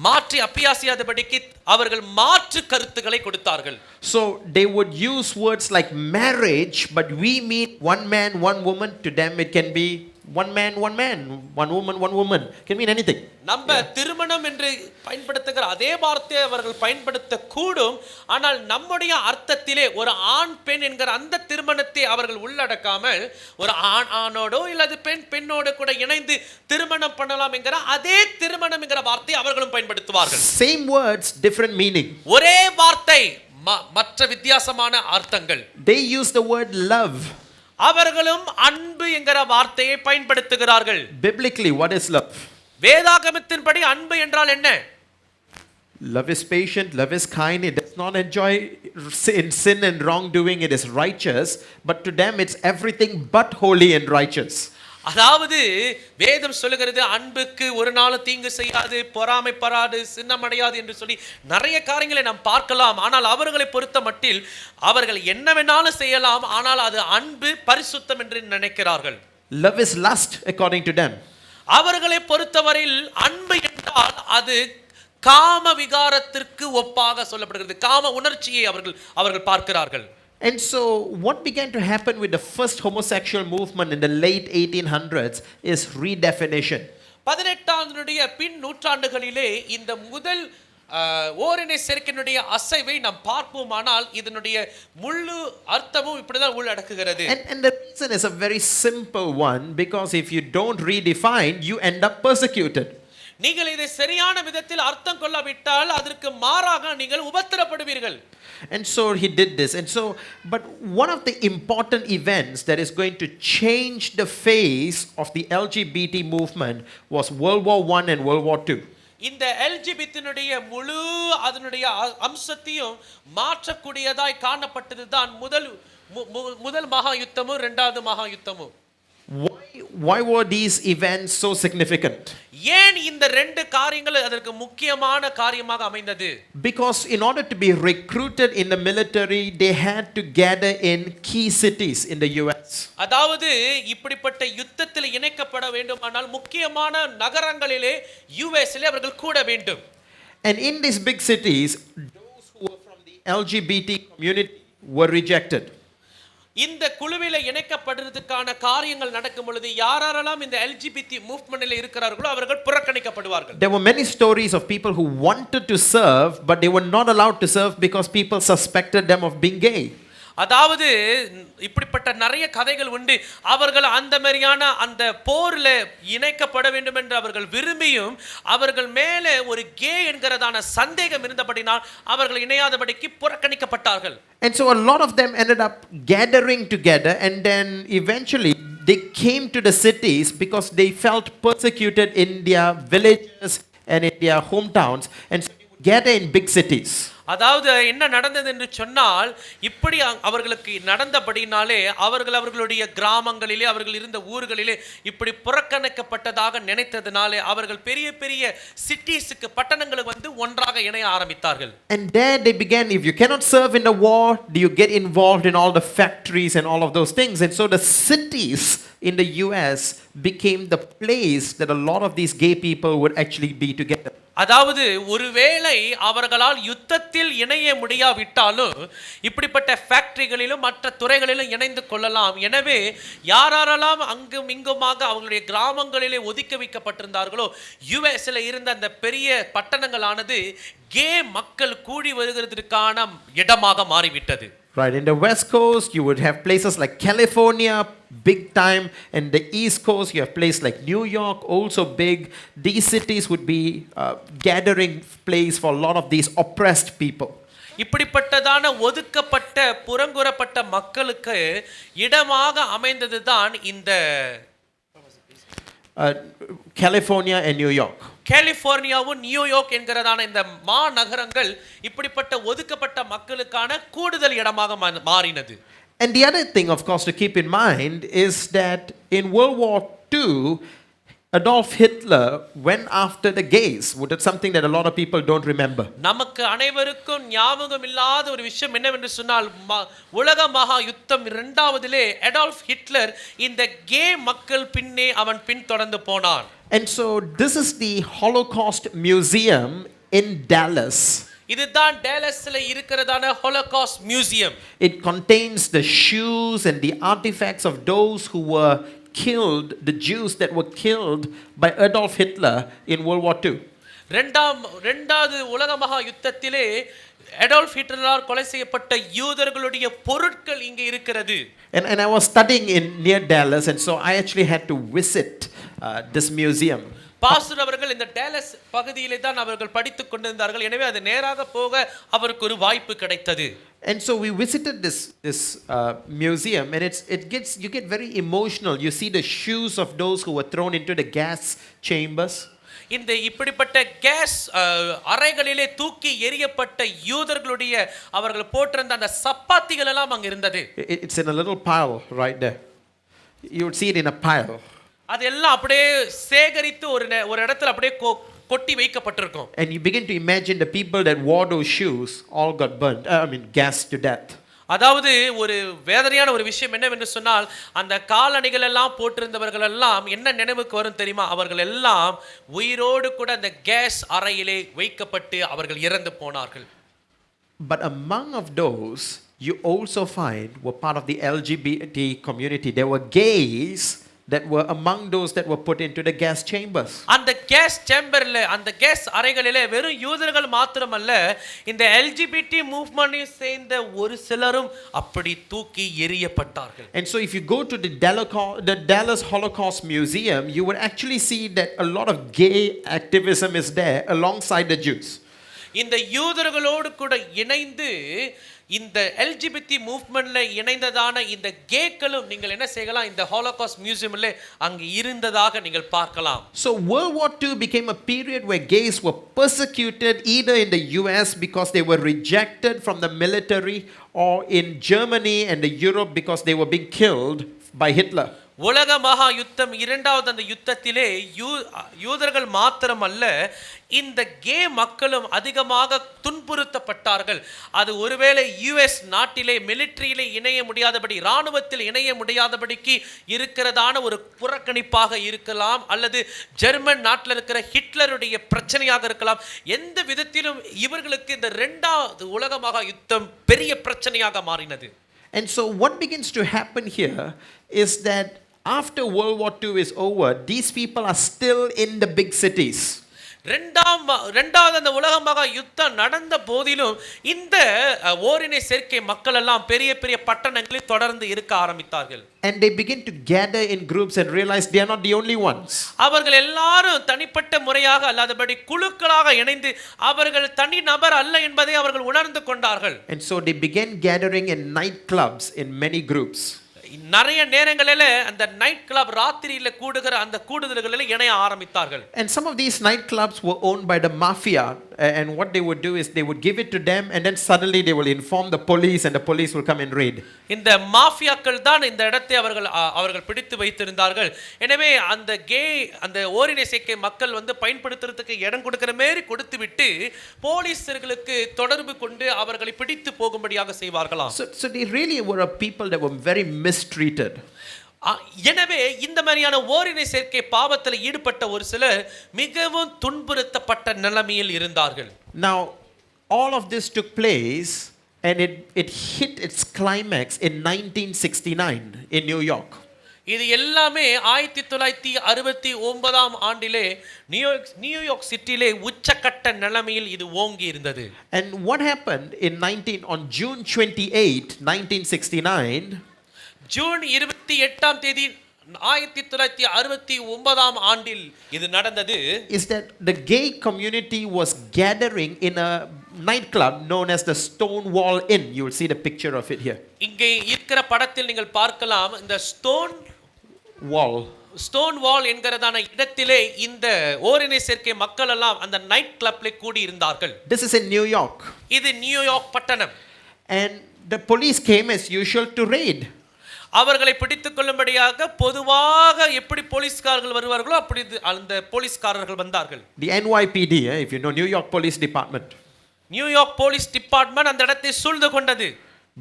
மாற்றி அப்பியாசியாதபடிக்கு அவர்கள் மாற்று கருத்துக்களை கொடுத்தார்கள். So they would use words like marriage, but we mean one man, one woman. To them it can be one man, one woman, one woman. Can mean anything. நம்ம திருமணம் என்று பயன்படுத்துகிற அதே வார்த்தையை அவர்கள் பயன்படுத்த கூடும், ஆனால் நம்முடைய அர்த்தத்திலே ஒரு ஆண் பெண் என்கிற அந்த திருமணத்தை அவர்கள் உள்ளடக்காமல் ஒரு ஆணோடோ இல்லது பெண்ணோடு கூட இணைந்து திருமணம் பண்ணலாம் என்கிற அதே திருமணம் என்கிற வார்த்தையை அவர்களும் பயன்படுத்துவார்கள். Same words, different meaning. ஒரே வார்த்தை, மற்ற வித்தியாசமான அர்த்தங்கள். They use the word love. அவர்களும் அன்பு என்கிற வார்த்தையை பயன்படுத்துகிறார்கள். Biblically, what is love? வேதாகமத்தின்படி அன்பு என்றால் என்ன? Love is patient, love is kind, it does not enjoy sin and wrongdoing, it is righteous, but to them it's everything but holy and righteous. அதாவது வேதம் சொல்லுகிறது, அன்புக்கு ஒரு நாள் தீங்கு செய்யாது, பொறாமைப்படாது, சின்னமடையாது என்று சொல்லி நிறைய காரியங்களை நாம் பார்க்கலாம். ஆனால் அவர்களை பொறுத்த மட்டில் அவர்கள் என்ன வேணாலும் செய்யலாம், ஆனால் அது அன்பு பரிசுத்தம் என்று நினைக்கிறார்கள். Love is lust according to them. அவர்களை பொறுத்தவரையில் அன்பு என்றால் அது காம விகாரத்திற்கு ஒப்பாக சொல்லப்படுகிறது. காம உணர்ச்சியை அவர்கள் பார்க்கிறார்கள். And so what began to happen with the first homosexual movement in the late 1800s is redefinition. 18ம் பின் நூற்றாண்டுகளிலே இந்த முதல் ஓரினை சேர்க்கையினுடைய அசைவை நாம் பார்ப்போமானால் இதனுடைய முழு அர்த்தமும் இப்படிதான் உள்ளடக்குகிறது. And the reason is a very simple one, because if you don't redefine, you end up persecuted. நீங்கள் இதை சரியான விதத்தில் அர்த்தம் கொள்ளாவிட்டால் அதற்கு மாறாக நீங்கள் உபத்திரப்படுவீர்கள். And so he did this. And so, but one of the important events that is going to change the face of the LGBT movement was World War I and World War II. இந்த எல்ஜிபிடியினுடைய முழு அதனுடைய அம்சத்தையும் மாற்றக்கூடியதாய் காணப்பட்டதுதான் முதல் மகா யுத்தமும் இரண்டாவது மகா யுத்தமும். Why were these events so significant? ஏன் இந்த ரெண்டு காரியங்கள் அதற்கு முக்கியமான காரியமாக அமைந்தது? Because in order to be recruited in the military, they had to gather in key cities in the US. அதாவது இப்படிப்பட்ட யுத்தத்தில் இணைக்கப்பட வேண்டுமானால் முக்கியமான நகரங்களிலே யுஎஸ்ல அவர்கள் கூட வேண்டும். And in these big cities, those who were from the LGBT community were rejected. இந்த குழுவில இணைக்கப்படுறதுக்கான காரியங்கள் நடக்கும் பொழுது யாரெல்லாம் இந்த எல்ஜிபிடி மூவ்மென்ட்ல இருக்கிறார்களோ அவர்கள் புறக்கணிக்கப்படுவார்கள். There were many stories of people who wanted to serve, but they were not allowed to serve because people suspected them of being gay. அதாவது இப்படிப்பட்ட நிறைய கதைகள் உண்டு. அவர்கள் அந்த மாதிரியான அந்த போர்ல இணைக்கப்பட வேண்டும் என்று அவர்கள் விரும்பியும் அவர்கள் மேலே ஒரு கே என்கிறதான சந்தேகம் இருந்தபடினால் அவர்கள் இணையாதபடிக்கு புறக்கணிக்கப்பட்டார்கள். And so a lot of them ended up gathering together, and then eventually they came to the cities because they felt persecuted in their villages and in their hometowns, and so they would gather in big cities. அதாவது என்ன நடந்தது என்று சொன்னால், இப்படி அவர்களுக்கு நடந்தபடினாலே அவர்களுடைய கிராமங்களிலே அவர்கள் இருந்த ஊர்களிலே இப்படி புறக்கணிக்கப்பட்டதாக நினைத்ததினாலே அவர்கள் பெரிய பெரிய சிட்டிஸ்க்கு பட்டணங்களுக்கு வந்து ஒன்றாக இணைய ஆரம்பித்தார்கள். And there they began, if you cannot serve in the war, do you get involved in all the factories and all of those things? And so the cities in the US became the place that a lot of these gay people would actually be together. அதாவது ஒருவேளை அவர்களால் யுத்தத்தில் இணைய முடியாவிட்டாலும் இப்படிப்பட்ட ஃபேக்டரிகளிலும் மற்ற துறைகளிலும் இணைந்து கொள்ளலாம். எனவே யாரெல்லாம் அங்கும் இங்குமாக அவங்களுடைய கிராமங்களிலே ஒதுக்கி வைக்கப்பட்டிருந்தார்களோ யுஎஸ்ல இருந்த அந்த பெரிய பட்டணங்களானது கே மக்கள் கூடி வருகிறதுக்கான இடமாக மாறிவிட்டது. Right, in the West Coast, you would have places like California, big time. In the East Coast, you have places like New York, also big. These cities would be gathering place for a lot of these oppressed people. இப்படிப்பட்டதான ஒதுக்கப்பட்ட புறங்குறப்பட்ட மக்களுக்கு இடமாக அமைந்ததுதான் இந்த California and New York. கலிபோர்னியாவும் New York என்கிறதான இந்த மாநகரங்கள் இப்படிப்பட்ட ஒதுக்கப்பட்ட மக்களுக்கான கூடுதல் இடமாக மாறினது. And the other thing, of course, to keep in mind is that in World War II, Adolf Hitler went after the gays. That's something that a lot of people don't remember. நமக்கு அனைவருக்கும் ஞாபகம் இல்லாத ஒரு விஷயம் என்னவென்று சொன்னால் உலக மகா யுத்தம் இரண்டாவதிலே அடால்ஃப் ஹிட்லர் இந்த கே மக்கள் பின்னே அவன் பின்தொடர்ந்து போனான். And so this is the Holocaust Museum in Dallas. இதுதான் டேலஸ்ல இருக்கிறதான Holocaust museum. It contains the shoes and the artifacts of those who were killed, the Jews that were killed by Adolf Hitler in World War II. இரண்டாவது உலக மகா யுத்தத்திலே Adolf ஹிட்லரால் கொலை செய்யப்பட்ட யூதர்களுடைய பொருட்கள் இங்கே இருக்கிறது. And I was studying near Dallas, and so I actually had to visit this museum. Pastor அவர்கள் இந்த டேலஸ் பகுதியிலே தான் அவர்கள் படித்துக் கொண்டிருந்தார்கள். எனவே அது நேராக போக அவருக்கு ஒரு வாய்ப்பு கிடைத்தது. And so we visited this museum, and you get very emotional. You see the shoes of those who were thrown into the gas chambers. இந்த இப்படிப்பட்ட கேஸ் அறைகளிலே தூக்கி எறியப்பட்ட யூதர்களுடைய அவர்கள் போட்டிருந்த அந்த சப்பாத்திகள் எல்லாம் அங்க இருந்தது. It's in a little pile right there. You would see it in a pile. அதெல்லாம் அப்படியே சேகரித்து ஒரு இடத்துல அப்படியே கொட்டி வைக்கப்பட்டிருக்கும். And you begin to imagine the people that wore those shoes all got burnt. Gassed to death. அதாவது ஒரு வேதனையான ஒரு விஷயம் என்னவென்று சொன்னால் அந்த காலணிகள் எல்லாம் போட்டிருந்தவர்கள் எல்லாம் என்ன நினைவுக்கு வரும் தெரியுமா? அவர்கள் எல்லாம் உயிரோடு கூட அந்த கேஸ் அறையிலே வைக்கப்பட்டு அவர்கள் இறந்து போனார்கள். But among of those you also find were part of the LGBT community. There were gays that were among those that were put into the gas chambers. அந்த கேஸ் சேம்பர்ல அந்த கேஸ் அறைகளிலே வெறும் யூதர்கள் மாத்திரமல்ல இந்த LGBT மூவ்மென்ட் சேர்ந்த ஒரு சிலரும் அப்படி தூக்கி எறியப்பட்டார்கள். And so if you go to the Dallas Holocaust Museum, you would actually see that a lot of gay activism is there alongside the Jews. இந்த யூதர்களோடு கூட இணைந்து இந்த LGBT மூவ்மென்ட்ல இணைந்ததான இந்த கேக்களும் நீங்கள் என்ன செய்யலாம்? இந்த ஹோலோகாஸ்ட் மியூசியம்ல அங்க இருந்ததாக நீங்கள் பார்க்கலாம். So World War II became a period where gays were persecuted either in the US because they were rejected from the military, or in Germany and the Europe because they were being killed by Hitler. உலக மகா யுத்தம் இரண்டாவது அந்த யுத்தத்திலே யூதர்கள் மாத்திரமல்ல இந்த K மக்களும் அதிகமாக துன்புறுத்தப்பட்டார்கள். அது ஒருவேளை யுஎஸ் நாட்டிலே மிலிட்டரியிலே இணைய முடியாதபடி இராணுவத்தில் இணைய முடியாதபடிக்கு இருக்கிறதான ஒரு புறக்கணிப்பாக இருக்கலாம், அல்லது ஜெர்மன் நாட்டில் இருக்கிற ஹிட்லருடைய பிரச்சனையாக இருக்கலாம். எந்த விதத்திலும் இவர்களுக்கு இந்த இரண்டாவது உலக மகா யுத்தம் பெரிய பிரச்சனையாக மாறினது. And so what begins to happen here is that after World War II is over, these people are still in the big cities. இரண்டாவது அந்த உலக மகா யுத்தம் நடந்த போதிலும் இந்த ஓரினை சேர்க்கை மக்கள் எல்லாம் பெரிய பெரிய பட்டணங்களில் தொடர்ந்து இருக்க ஆரம்பித்தார்கள். And they begin to gather in groups and realize they are not the only ones. அவர்கள் எல்லாரும் தனிப்பட்ட முறையாக அல்லாதபடி குழுக்களாக இணைந்து அவர்கள் தனி நபர் அல்ல என்பதை அவர்கள் உணர்ந்து கொண்டார்கள். And so they began gathering in nightclubs in many groups. நிறைய நேரங்களில் அந்த நைட் கிளப் ராத்திரியில கூடுகிற அந்த கூடுதல்களில் இணைய ஆரம்பித்தார்கள். And some of these nightclubs were owned by the mafia, and what they would do is they would give it to them, and then suddenly they will inform the police, and the police will come and raid. இந்த மாஃபியாக்கள் தான் இந்த இடத்தை அவர்கள் பிடித்து வைத்திருந்தார்கள். எனவே அந்த ஓரினை சேர்க்கை மக்கள் வந்து பயன்படுத்துறதுக்கு இடம் கொடுக்கிற மாதிரி கொடுத்து விட்டு போலீஸ்களுக்கு தொடர்பு கொண்டு அவர்களை பிடித்து போகும்படியாக செய்வார்களாம். So they really were a people that were very mistreated. எனவே இந்த மாதிரியான ஓரினை சேர்க்கை பாவத்தில் ஈடுபட்ட ஒரு சிலர் மிகவும் துன்புறுத்தப்பட்ட நிலைமையில் இருந்தார்கள். Now, all of this took place and it hit its climax in 1969 in New York. இது எல்லாமே 1969ஆம் ஆண்டிலே நியூயார்க் சிட்டியிலே உச்சக்கட்ட நிலைமையில் இது ஓங்கி இருந்தது. And what happened on June 28, 1969? June 28ஆம் தேதி 1969ஆம் ஆண்டில் இது நடந்தது. Is that the gay community was gathering in a nightclub known as the Stonewall Inn. You will see the picture of it here. இங்கே இருக்கிற படத்தில் நீங்கள் பார்க்கலாம் இந்த ஸ்டோன் வால் என்கிறதான இடத்திலே இந்த ஓரினை சேர்க்கை மக்கள் எல்லாம் அந்த நைட் கிளப்ல கூடி இருந்தார்கள். This is in New York. இது நியூயார்க் பட்டணம். And the police came as usual to raid. அவர்களை பிடித்துக் கொள்ளும்படியாக பொதுவாக எப்படி போலீஸ்காரர்கள் வருவார்களோ அப்படி அந்த போலீஸ்காரர்கள் வந்தார்கள். The NYPD, if you know, New York Police Department. New York police department அந்த இடத்தை சூழ்ந்து கொண்டது.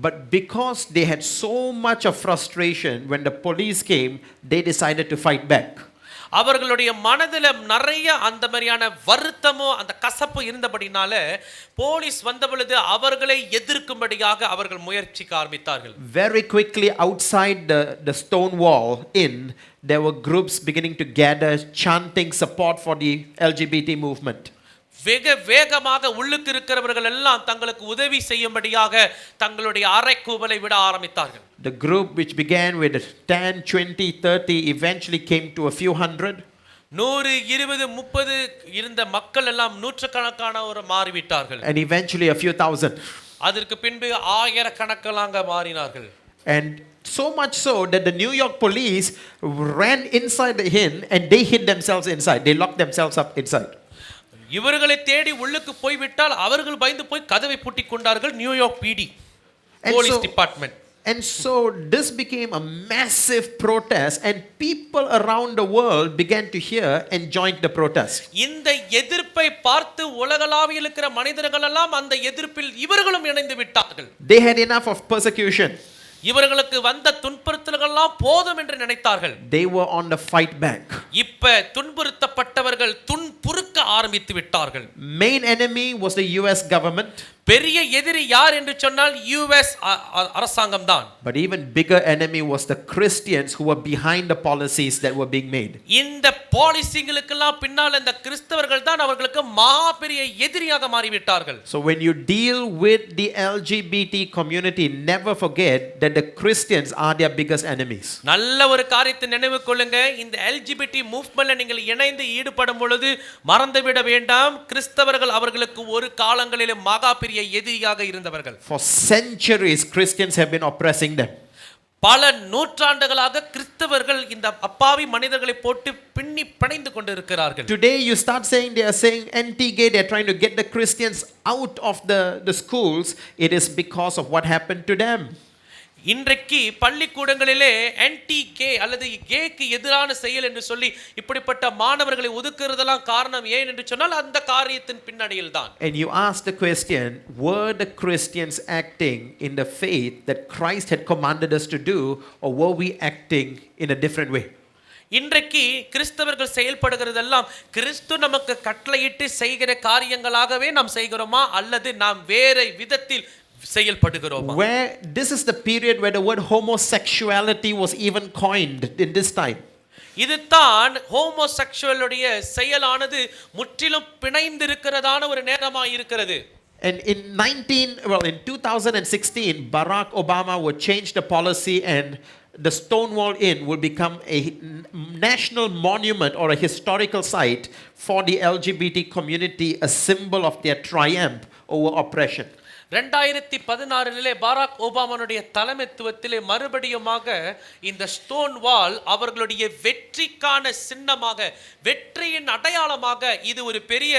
But because they had so much of frustration when the police came, they decided to fight back. அவர்களுடைய மனதில நிறைய அந்த மாதிரியான வருத்தமோ அந்த கசப்பு இருந்தபடினால போலீஸ் வந்த பொழுது அவர்களை எதிர்க்கும்படியாக அவர்கள் முயற்சிக்க ஆரம்பித்தார்கள். Very quickly outside the Stonewall Inn, there were groups beginning to gather chanting support for the LGBT movement. வேகமாக உள்ளுக்கு இருக்கிறவர்கள் எல்லாம் தங்களுக்கு உதவி செய்யும்படியாக தங்களுடைய அறைகூவலை விட ஆரம்பித்தார்கள். The group which began with 10, 20, 30 eventually came to a few hundred. 100, 20, 30 இருந்த மக்கள் எல்லாம் நூற்றுக்கணக்கானவர் மாறிவிட்டார்கள். And eventually a few thousand. அதற்கு பின்பு ஆயிரக்கணக்காக மாறினார்கள். And so much so that the New York police ran inside the inn and they hid themselves inside. They locked themselves up inside. இவர்களை தேடி உள்ளுக்கு போய் விட்டால் அவர்கள் பயந்து போய் கதவை பூட்டிக் கொண்டார்கள். நியூயார்க் பிடி police department. And so this became a massive protest and people around the world began to hear and joined the protest. இந்த எதிர்ப்பை பார்த்து உலகளாவிய இருக்கிற மனிதர்கள் எல்லாம் அந்த எதிர்ப்பில் இவர்களும் இணைந்து விட்டார்கள். They had enough of persecution. இவர்களுக்கு வந்த துன்புறுத்தல்கள் எல்லாம் போதும் என்று நினைத்தார்கள். They were on the fight back. இப்ப துன்புறுத்தப்பட்டவர்கள் துன்புறுக்க ஆரம்பித்து விட்டார்கள். Main enemy was the US government. பெரிய எதிரி யார் என்று சொன்னால் யுஎஸ் அரசாங்கம் தான். But even bigger enemy was the Christians who were behind the policies that were being made. இந்த பாலிசிகளுக்கெல்லாம் பின்னால் இந்த கிறிஸ்தவர்கள் தான் அவர்களுக்கு மகாபெரிய எதிரியாக மாறிவிட்டார்கள். So when you deal with the LGBT community, never forget that the Christians are their biggest enemies. நல்ல ஒரு காரியத்தை நினைவு கொள்ளுங்க. இந்த LGBT மூவ்மென்ட்ல நீங்கள் இணைந்து ஈடுபடும் பொழுது மறந்துவிட வேண்டாம், கிறிஸ்தவர்கள் அவர்களுக்கு ஒரு காலங்களிலே மகாபெரிய எதிரியாக இருந்தவர்கள். For centuries Christians have been oppressing them. பல நூற்றாண்டுகளாக கிறிஸ்தவர்கள் இந்த அப்பாவி மனிதர்களை போட்டு பின்னி பிணைந்து கொண்டிருக்கிறார்கள். Today you start saying they are saying anti-gay, they are trying to get the Christians out of the schools. It is because of what happened to them. இன்றைக்கு பள்ளிக்கூடங்களிலே ஆன்டி கே அல்லது கேக்கு எதிரான செயல் என்று சொல்லி இப்படிப்பட்ட மாணவர்களை ஒதுக்குறதெல்லாம் காரணம் ஏன் என்று சொன்னால் அந்த காரியத்தின் பின்னணியில் தான். And you ask the question, were the Christians acting in the faith that Christ had commanded us to do, or were we acting in a different way? இன்றைக்கு கிறிஸ்தவர்கள் செயல்படுகிறதெல்லாம் கிறிஸ்து நமக்கு கட்டளையிட்டு செய்கிற காரியங்களாகவே நாம் செய்கிறோமா அல்லது நாம் வேற விதத்தில் செயல்படுகிறோமா? Where this is the period where the word homosexuality was even coined in this time. இதுதான் ஹோமோசெக்சுவலுடைய செயலானது முற்றிலும் பிணைந்திருக்கிறதான ஒரு நேரமாக இருக்கிறது. And in 2016 Barack Obama would change the policy and the Stonewall Inn will become a national monument or a historical site for the LGBT community, a symbol of their triumph over oppression. 2016 Barak ஒபாமாவுடைய தலைமைத்துவத்திலே மறுபடியுமாக இந்த stone வால் அவர்களுடைய வெற்றிக்கான சின்னமாக, வெற்றியின் அடையாளமாக இது ஒரு பெரிய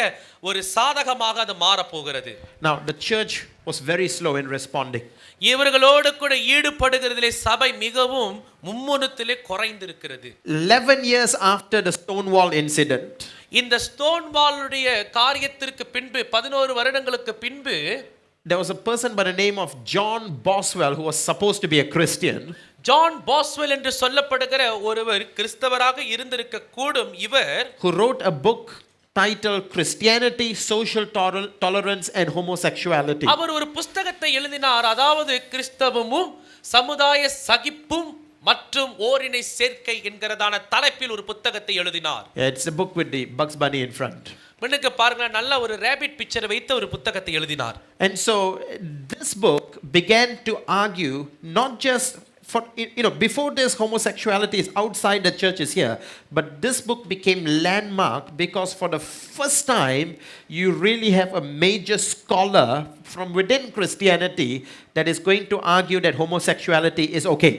ஒரு சாதகமாக அது மாறப் போகிறது. Now the church was very slow in responding. இவர்களோடு கூட ஈடுபடுகிறதிலே சபை மிகவும் மும்முரத்திலே குறைந்திருக்கிறது. 11 years after the Stonewall incident, இந்த ஸ்டோன் வாலுடைய காரியத்திற்கு பின்பு 11 வருடங்களுக்கு பின்பு there was a person by the name of John Boswell who was supposed to be a Christian. John Boswell என்று சொல்லப்படுகிற ஒருவர் கிறிஸ்தவராக இருந்திருக்க கூடும். இவர் who wrote a book titled Christianity, Social Tolerance and Homosexuality. அவர் ஒரு புத்தகத்தை எழுதினார், அதாவது கிறிஸ்தவமும் சமுதாய சகிப்பும் மற்றும் ஓரினை சேர்க்கை என்கிறதான தலைப்பில் ஒரு புத்தகத்தை எழுதினார். Yeah, it's a book with the Bugs Bunny in front. முன்னுக்கு பாருங்க, நல்ல ஒரு ரேபிட் பிக்சர் வைத்த ஒரு புத்தகத்தை எழுதினார். And so this book began to argue not just for, before this, homosexuality is outside the churches here, but this book became landmark because for the first time you really have a major scholar from within Christianity that is going to argue that homosexuality is okay.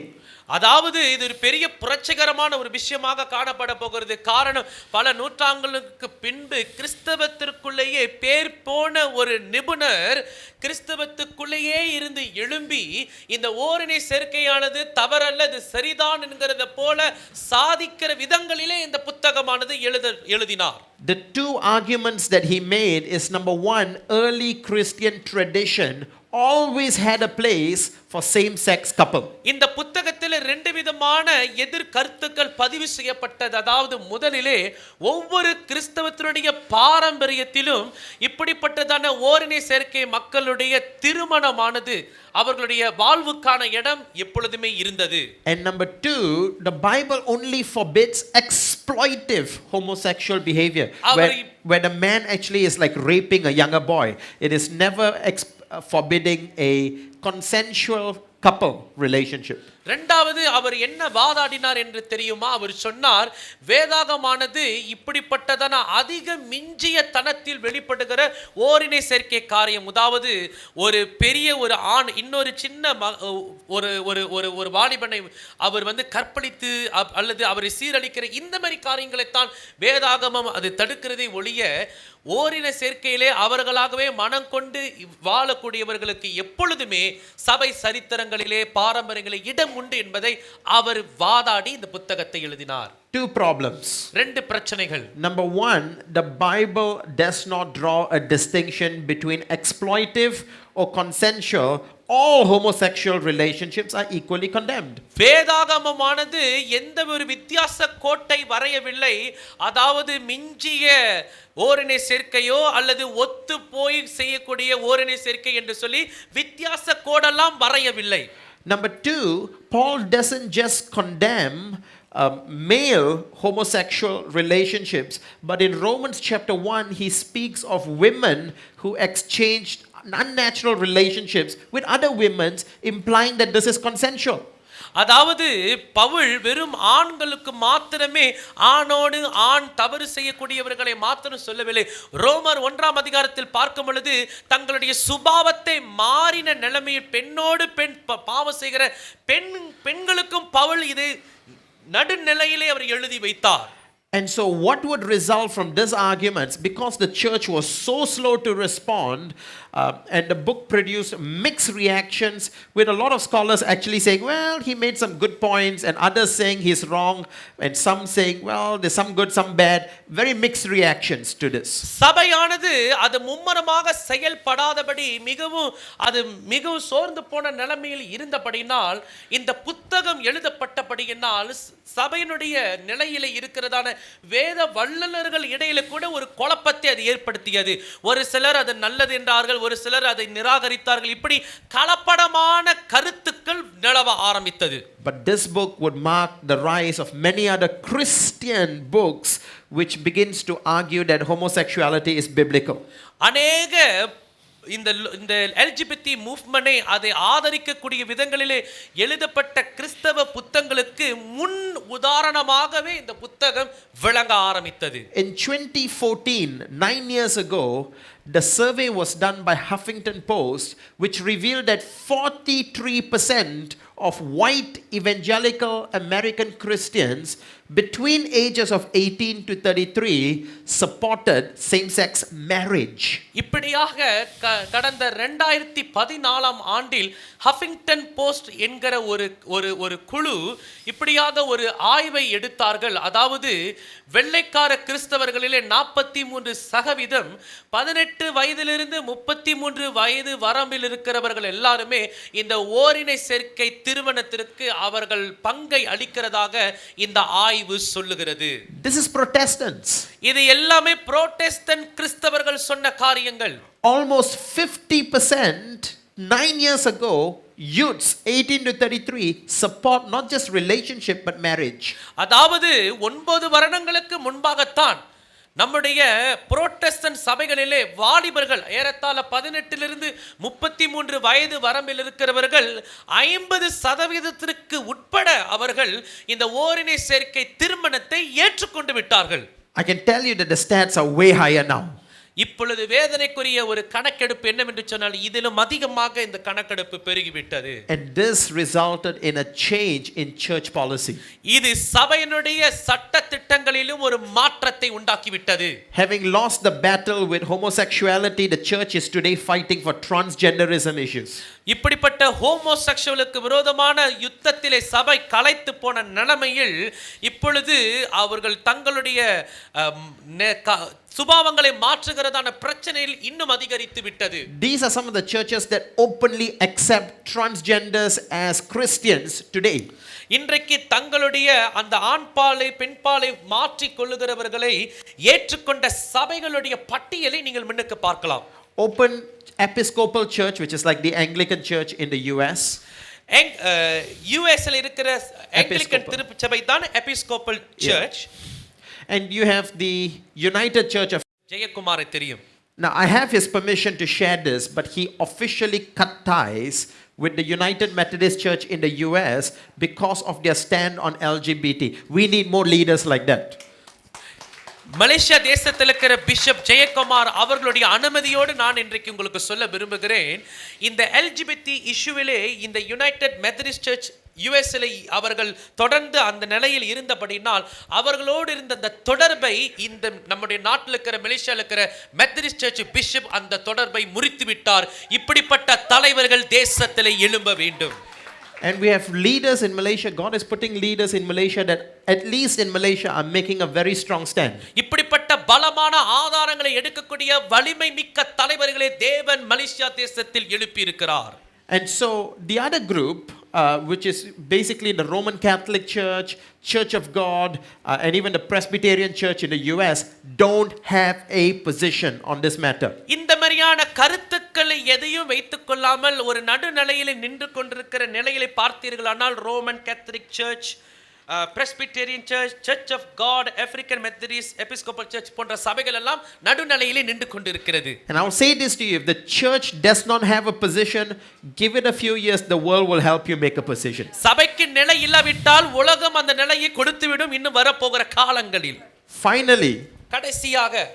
அதாவது இது ஒரு பெரிய புரட்சிகரமான ஒரு விஷயமாக காணப்பட போகிறது. காரணம், பல நூற்றாண்டுகளுக்கு பின்பு கிறிஸ்தவத்திற்குள்ளேயே பேர் போன ஒரு நிபுணர் கிறிஸ்தவத்துக்குள்ளேயே இருந்து எழும்பி இந்த ஓரினை சேர்க்கையானது தவறல்ல, இது சரிதான் என்கிறத போல சாதிக்கிற விதங்களிலே இந்த புத்தகமானது எழுதினார். The two arguments that he made is, number one, early Christian tradition always had a place for same-sex couple. இந்த புத்தகத்தில் ரெண்டு விதமான எதிர் கருத்துக்கள் பதிவு செய்யப்பட்டது. அதாவது முதலிலே, ஒவ்வொரு கிறிஸ்தவத்தினுடைய பாரம்பரியத்திலும் இப்படிப்பட்டதான ஓரினை சேர்க்கை மக்களுடைய திருமணமானது அவர்களுடைய வாழ்வுக்கான இடம் எப்பொழுதுமே இருந்தது. And number two, the Bible only forbids exploitive homosexual behavior, where the man actually is like raping a younger boy. It is never forbidding a consensual couple relationship. இரண்டாவது, அவர் என்ன வாதாடினார் என்று தெரியுமா? அவர் சொன்னார், வேதாகமானது இப்படிப்பட்டதான அதிக மிஞ்சிய தனத்தில் வெளிப்படுகிற ஓரினை சேர்க்கை காரியம், அதாவது ஒரு பெரிய ஒரு ஆண் இன்னொரு சின்ன ஒரு ஒரு ஒரு ஒரு வாலிபனை அவர் கற்பழித்து அல்லது அவரை சீரழிக்கிற இந்த மாதிரி காரியங்களைத்தான் வேதாகமம் அது தடுக்கிறதை ஒழிய, ஓரின சேர்க்கையிலே அவர்களாகவே மனம் கொண்டு வாழக்கூடியவர்களுக்கு எப்பொழுதுமே சபை சரித்திரங்களிலே பாரம்பரியங்களிலே இடம் உண்டு என்பதை அவர் வாதாடி இந்த புத்தகத்தை எழுதினார். Two problems. ரெண்டு பிரச்சனைகள். Number one, the Bible does not draw a distinction between exploitive or consensual. All homosexual relationships are equally condemned. வேதாகமமானது எந்த ஒரு வித்தியாச கோட்டை வரையவில்லை. அதாவது மிஞ்சிய ஓரினை சேர்க்கையோ அல்லது ஒத்து போய் செய்யக்கூடிய ஓரினை சேர்க்கை என்று சொல்லி வித்தியாச கோடெல்லாம் வரையவில்லை. Number two, Paul doesn't just condemn male homosexual relationships, but in Romans chapter 1 he speaks of women who exchanged unnatural relationships with other women, implying that this is consensual. அதாவது பவுல் வெறும் ஆண்களுக்கு மாத்திரமே ஆணோடு ஆண் தவறு செய்யக்கூடியவர்களை மாத்திரம் சொல்லவில்லை. ரோமர் 1ஆம் அதிகாரத்தில் பார்க்கும் பொழுது தங்களுடைய சுபாவத்தை மாறின நிலைமையில் பெண்ணோடு பெண் பாவம் செய்கிற பெண்களுக்கும் பவுல் இதை நடுநிலையிலே அவர் எழுதி வைத்தார். And so what would result from these arguments, because the church was so slow to respond, and the book produced mixed reactions, with a lot of scholars actually saying, well, he made some good points, and others saying he's wrong, and some saying, well, there's some good, some bad. Very mixed reactions to this. சபையானது அது மும்மரமாக செயல்படாதபடி மிகவும் சோர்ந்து போன நிலைமையில் இருந்தபடினால், இந்த புத்தகம் எழுதப்பட்டபடியினால் சபையினுடைய நிலையில இருக்கிறதான வேத வல்லுநர்கள் இடையில கூட ஒரு குழப்பத்தை அது ஏற்படுத்தியது. ஒரு சிலர் அது நல்லது என்றார்கள், ஒரு சிலர் அதை நிராகரித்தார்கள். இப்படி கலப்படமான கருத்துக்கள் நிலவ ஆரம்பித்தது. But this book would mark the rise of many other Christian books which begins to argue that homosexuality is biblical. அநேக இந்த LGBT மூவ்மெண்டை அதை ஆதரிக்கக்கூடிய விதங்களிலே எழுதப்பட்ட கிறிஸ்தவ புத்தகங்களுக்கு முன் உதாரணமாகவே இந்த புத்தகம் விளங்க ஆரம்பித்தது. In 2014, 9 years ago, the survey was done by Huffington Post, which revealed that 43% of white evangelical American Christians between ages of 18 to 33 supported same-sex marriage. இப்படியாக கடந்த 2014ஆம் ஆண்டில் ஹஃபிங்டன் போஸ்ட் என்கிற ஒரு குழு இப்படியாக ஒரு ஆய்வை எடுத்தார்கள். அதாவது வெள்ளைக்கார கிறிஸ்தவர்களிலே 43% 18 வயதிலிருந்து 33 வயது வரம்பில் இருக்கிறவர்கள் எல்லாருமே இந்த ஓரினை சேர்க்கை திருமணத்திற்கு அவர்கள் பங்கை அளிக்கிறதாக இந்த ஆய்வு சொல்லுகிறது. This is Protestants. இது எல்லாமே புரோட்டஸ்டன்ட் கிறிஸ்தவர்கள் சொன்ன காரியங்கள். Almost 50% 9 years ago, youths 18 to 33 support not just relationship but marriage. அதாவது 9 வருடங்களுக்கு முன்பாகத்தான் நம்முடைய புரோட்டஸ்டன்ட் சபைகளிலே வாலிபர்கள் ஏறத்தாழ 18 33 வயது வரம்பில் இருக்கிறவர்கள் 50% உட்பட அவர்கள் இந்த ஓரினை சேர்க்கை திருமணத்தை ஏற்றுக்கொண்டு விட்டார்கள். I can tell you that the stats are way higher now. இப்பொழுது வேதனைக்குரிய ஒரு கணக்கெடுப்பு என்னவென்று சொன்னால் இதிலும் அதிகமாக இந்த கணக்கெடுப்பு பெருகிவிட்டது. And this resulted in a change in church policy. இது சபையினுடைய சட்ட திட்டங்களிலும் ஒரு மாற்றத்தை உண்டாக்கிவிட்டது. Having lost the battle with homosexuality, the church is today fighting for transgenderism issues. இப்படிப்பட்ட ஹோமோசெக்சுவலுக்கு விரோதமான யுத்தத்திலே சபை களைத்து போன நிலைமையில் இப்பொழுது அவர்கள் தங்களுடைய சுபாவங்களை மாற்றுகிறதான பிரச்சனையில் இன்னும் அதிகரித்து விட்டது. These are some of the churches that openly accept transgenders as Christians today. இன்றைக்கு தங்களுடைய அந்த ஆண்பாலை பெண்பாலை மாற்றிக் கொள்ளுகிறவர்களை ஏற்றுக்கொண்ட சபைகளுடைய பட்டியலை நீங்கள் முன்னுக்கு பார்க்கலாம். Open Episcopal Church, which is like the Anglican Church in the US. யூஎஸ்ல இருக்கிற ஆங்கிலிக்கன் திருச்சபை தான் Episcopal church. And you have the United Church of ஜெயக்குமாரை தெரியும். Now I have his permission to share this, but he officially cut ties with the United Methodist Church in the US because of their stand on LGBT. We need more leaders like that. Malaysia தேசத்தில் இருக்கிற bishop Jayakumar அவர்களுடைய அனுமதியோடு நான் இன்றைக்கு உங்களுக்கு சொல்ல விரும்புகிறேன். இந்த LGBT இஷ்யூவிலே இந்த யுனைடெட் மெத்தடிஸ்ட் சர்ச் யுஎஸ்ல அவர்கள் தொடர்ந்து அந்த நிலையில் இருந்தபடினால் அவர்களோடு இருந்த அந்த தொடர்பை இந்த நம்முடைய நாட்டில் இருக்கிற மலேசியாவில் இருக்கிற மெத்தடிஸ்ட் சர்ச் பிஷப் அந்த தொடர்பை முறித்து விட்டார். இப்படிப்பட்ட தலைவர்கள் தேசத்திலே எழும்ப வேண்டும். And we have leaders in Malaysia. God is putting leaders in Malaysia that at least in Malaysia are making a very strong stand. இப்படிப்பட்ட பலமான ஆதாரங்களை எடுக்கக்கூடிய வலிமை மிக்க தலைவர்களை தேவன் மலேசியா தேசத்தில் எழுப்பி இருக்கிறார். And so the other group, which is basically the Roman Catholic Church, Church of God, and even the Presbyterian Church in the US, don't have a position on this matter. இந்த மாதிரியான கருத்துக்களை எதையும் வைத்துக் கொள்ளாமல் ஒரு நடுநிலையிலே நின்று கொண்டிருக்கிற நிலையிலே பார்த்தீர்களானால் Roman Catholic church, Presbyterian Church, Church of God, African Methodist, Episcopal Church போன்ற சபைகள் எல்லாம் நடுநிலையிலே நின்று கொண்டிருக்கிறது. And I will say this to you, if the church does not have a position, give it a few years, the world will help you make a position. சபைக்கு நிலை இல்லாவிட்டால் உலகம் அந்த நிலையை கொடுத்துவிடும் இன்னும் வரப்போகிற காலங்களில். Finally, கடைசியாக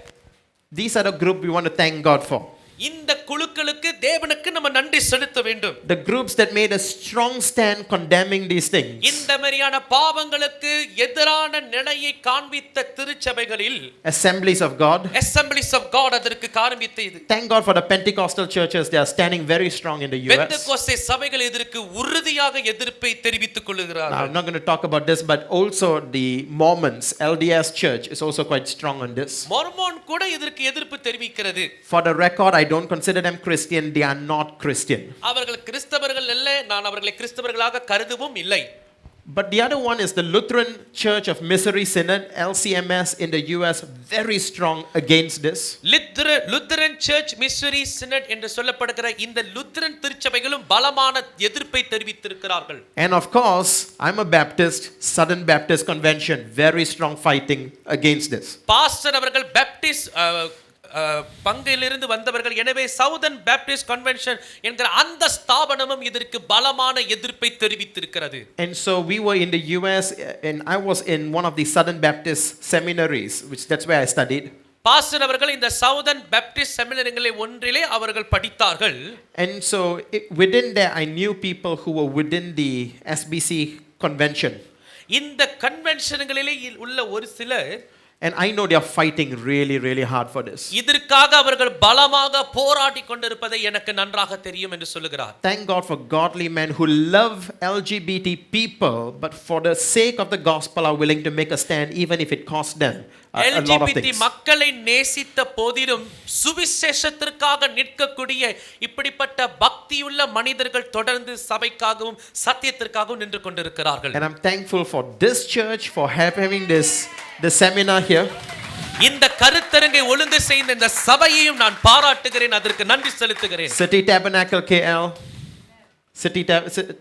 these are the group we want to thank God for. இந்த குழுக்களுக்கு தேவனுக்கு நம்ம நன்றி செலுத்த வேண்டும். The groups that made a strong stand condemning these things. இந்த மாதிரியான பாவங்களுக்கு எதிரான நிலையை காண்பித்த திருச்சபைகளில் Assemblies of God. Assemblies of God அதற்கு காண்பித்தது. Thank God for the Pentecostal churches. They are standing very strong in the US. பெந்தெகோஸ்தே சபைகள் இதற்கு உறுதியாக எதிர்ப்பை தெரிவித்துக் கொள்கிறார்கள். I'm not going to talk about this, but also the Mormons, LDS Church is also quite strong on this. மோர்மோன் கூட இதற்கு எதிர்ப்பு தெரிவிக்கிறது. For the record, I don't consider them Christian. They are not Christian. அவர்கள் கிறிஸ்தவர்கள் அல்ல, நான் அவர்களை கிறிஸ்தவர்களாக கருதவும் இல்லை. But the other one is the Lutheran Church of Missouri Synod, LCMS in the US, very strong against this. Lutheran Church Missouri Synod என்று சொல்லப்படுகிற இந்த லுத்தரன் திருச்சபைகளும் பலமான எதிர்ப்பை தெரிவித்திருக்கிறார்கள். And of course, I'm a Baptist, Southern Baptist Convention, very strong fighting against this. Pastor அவர்கள் Baptist பங்கிலிருந்து வந்தவர்கள், எனவே Southern Baptist convention என்கிற அந்த ஸ்தாபனமும் இதற்கு பலமான எதிர்ப்பை தெரிவித்திருக்கிறது. And so we were in the US and I was in one of the Southern Baptist seminaries, which that's where I studied. Pastor அவர்கள் இந்த சவுதர்ன் பாப்டிஸ்ட் செமினரிகளில் ஒன்றிலே அவர்கள் படித்தார்கள். And so within there I knew people who were within the SBC convention. இந்த கன்வென்ஷன்களிலே உள்ள ஒரு சிலர், and I know they are fighting really hard for this. இதற்காக அவர்கள் பலமாக போராடி கொண்டிருப்பதை எனக்கு நன்றாக தெரியும் என்று சொல்லுகிறார். Thank God for godly men who love LGBT people but for the sake of the gospel are willing to make a stand even if it costs them a lot of LGBT things. மக்களை நேசித்த போதிலும் சுவிசேஷத்திற்காக நிற்கக்கூடிய இப்படிப்பட்ட பக்தியுள்ள மனிதர்கள் தொடர்ந்து சபைக்காகவும் சத்தியத்திற்காகவும் நின்று கொண்டிருக்கிறார்கள். And I'm thankful for this church for having this seminar here. இந்த கருத்தரங்கை ஒழுங்கு செய்த இந்த சபையையும் நான் பாராட்டுகிறேன், அதற்கு நன்றி செலுத்துகிறேன். City Tabernacle KL, City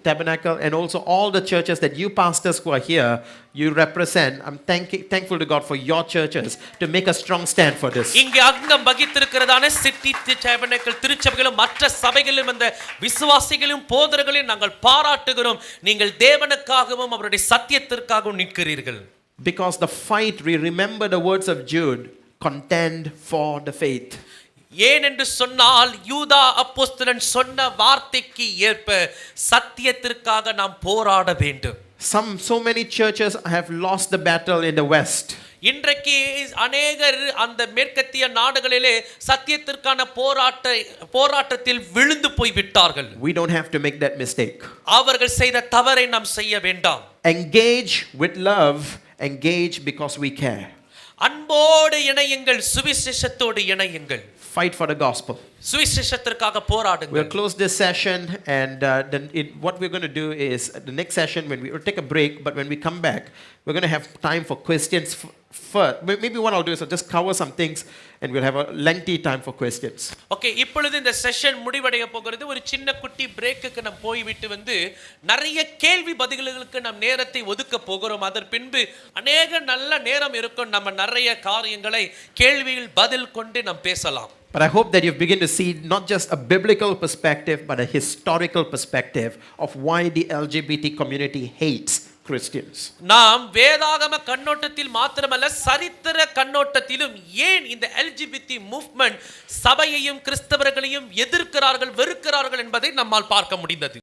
Tabernacle, and also all the churches that you pastors who are here, you represent. I'm thankful to God for your churches to make a strong stand for this. இங்கே அங்கம் வகித்திருக்கிறதான city டேபர்னக்கிள் திருச்சபைகளும் மற்ற சபைகளிலும் அந்த விசுவாசிகளையும் போதகர்களையும் நாங்கள் பாராட்டுகிறோம். நீங்கள் தேவனுக்காகவும் அவருடைய சத்தியத்திற்காகவும் நிற்கிறீர்கள். Because the fight, we remember the words of Jude, contend for the faith. ஏன் என்று சொன்னால் யூதா அப்போஸ்தலன் சொன்ன வார்த்தைக்கு ஏற்ப சத்தியத்திற்காக நாம் போராட வேண்டும். So many churches have lost the battle in the West. இன்றைக்கு அநேகர் அந்த மேற்கத்திய நாடுகளிலே சத்தியத்திற்கான போராட்டத்தில் விழுந்து போய் விட்டார்கள். We don't have to make that mistake. அவர்கள் செய்த தவறை நாம் செய்ய வேண்டாம். Engage with love, engage because we care. அன்போடு இணையுங்கள், சுவிசேஷத்தோடு இணையுங்கள். Fight for the gospel. சுவிசேஷத்திற்காக போராடுங்கள். We'll close this session, and what we're going to do is the next session, when we'll take a break, but when we come back, we're going to have time for questions first. Maybe what I'll do is I'll just cover some things, and we'll have a lengthy time for questions. Okay, இப்பொழுது இந்த session முடிவடைய போகிறது. ஒரு சின்ன குட்டி பிரேக்குக்கு நாம் போய்விட்டு வந்து நிறைய கேள்வி பதில்களுக்கு நாம் நேரத்தை ஒதுக்க போகிறோம். அதன் பின்பு அநேக நல்ல நேரம் இருக்கும். நம்ம நிறைய காரியங்களை கேள்வியில் பதில் கொண்டு நாம் பேசலாம். But I hope that you've begun to see not just a biblical perspective, but a historical perspective of why the LGBT community hates Christians. நாம் வேதாகம கண்ணோட்டத்தில் மாத்திரமல்ல சரித்திர கண்ணோட்டத்திலும் ஏன் இந்த LGBT மூவ்மெண்ட் சபையையும் கிறிஸ்தவர்களையும் எதிர்க்கிறார்கள், வெறுக்கிறார்கள் என்பதை நம்மால் பார்க்க முடிந்தது.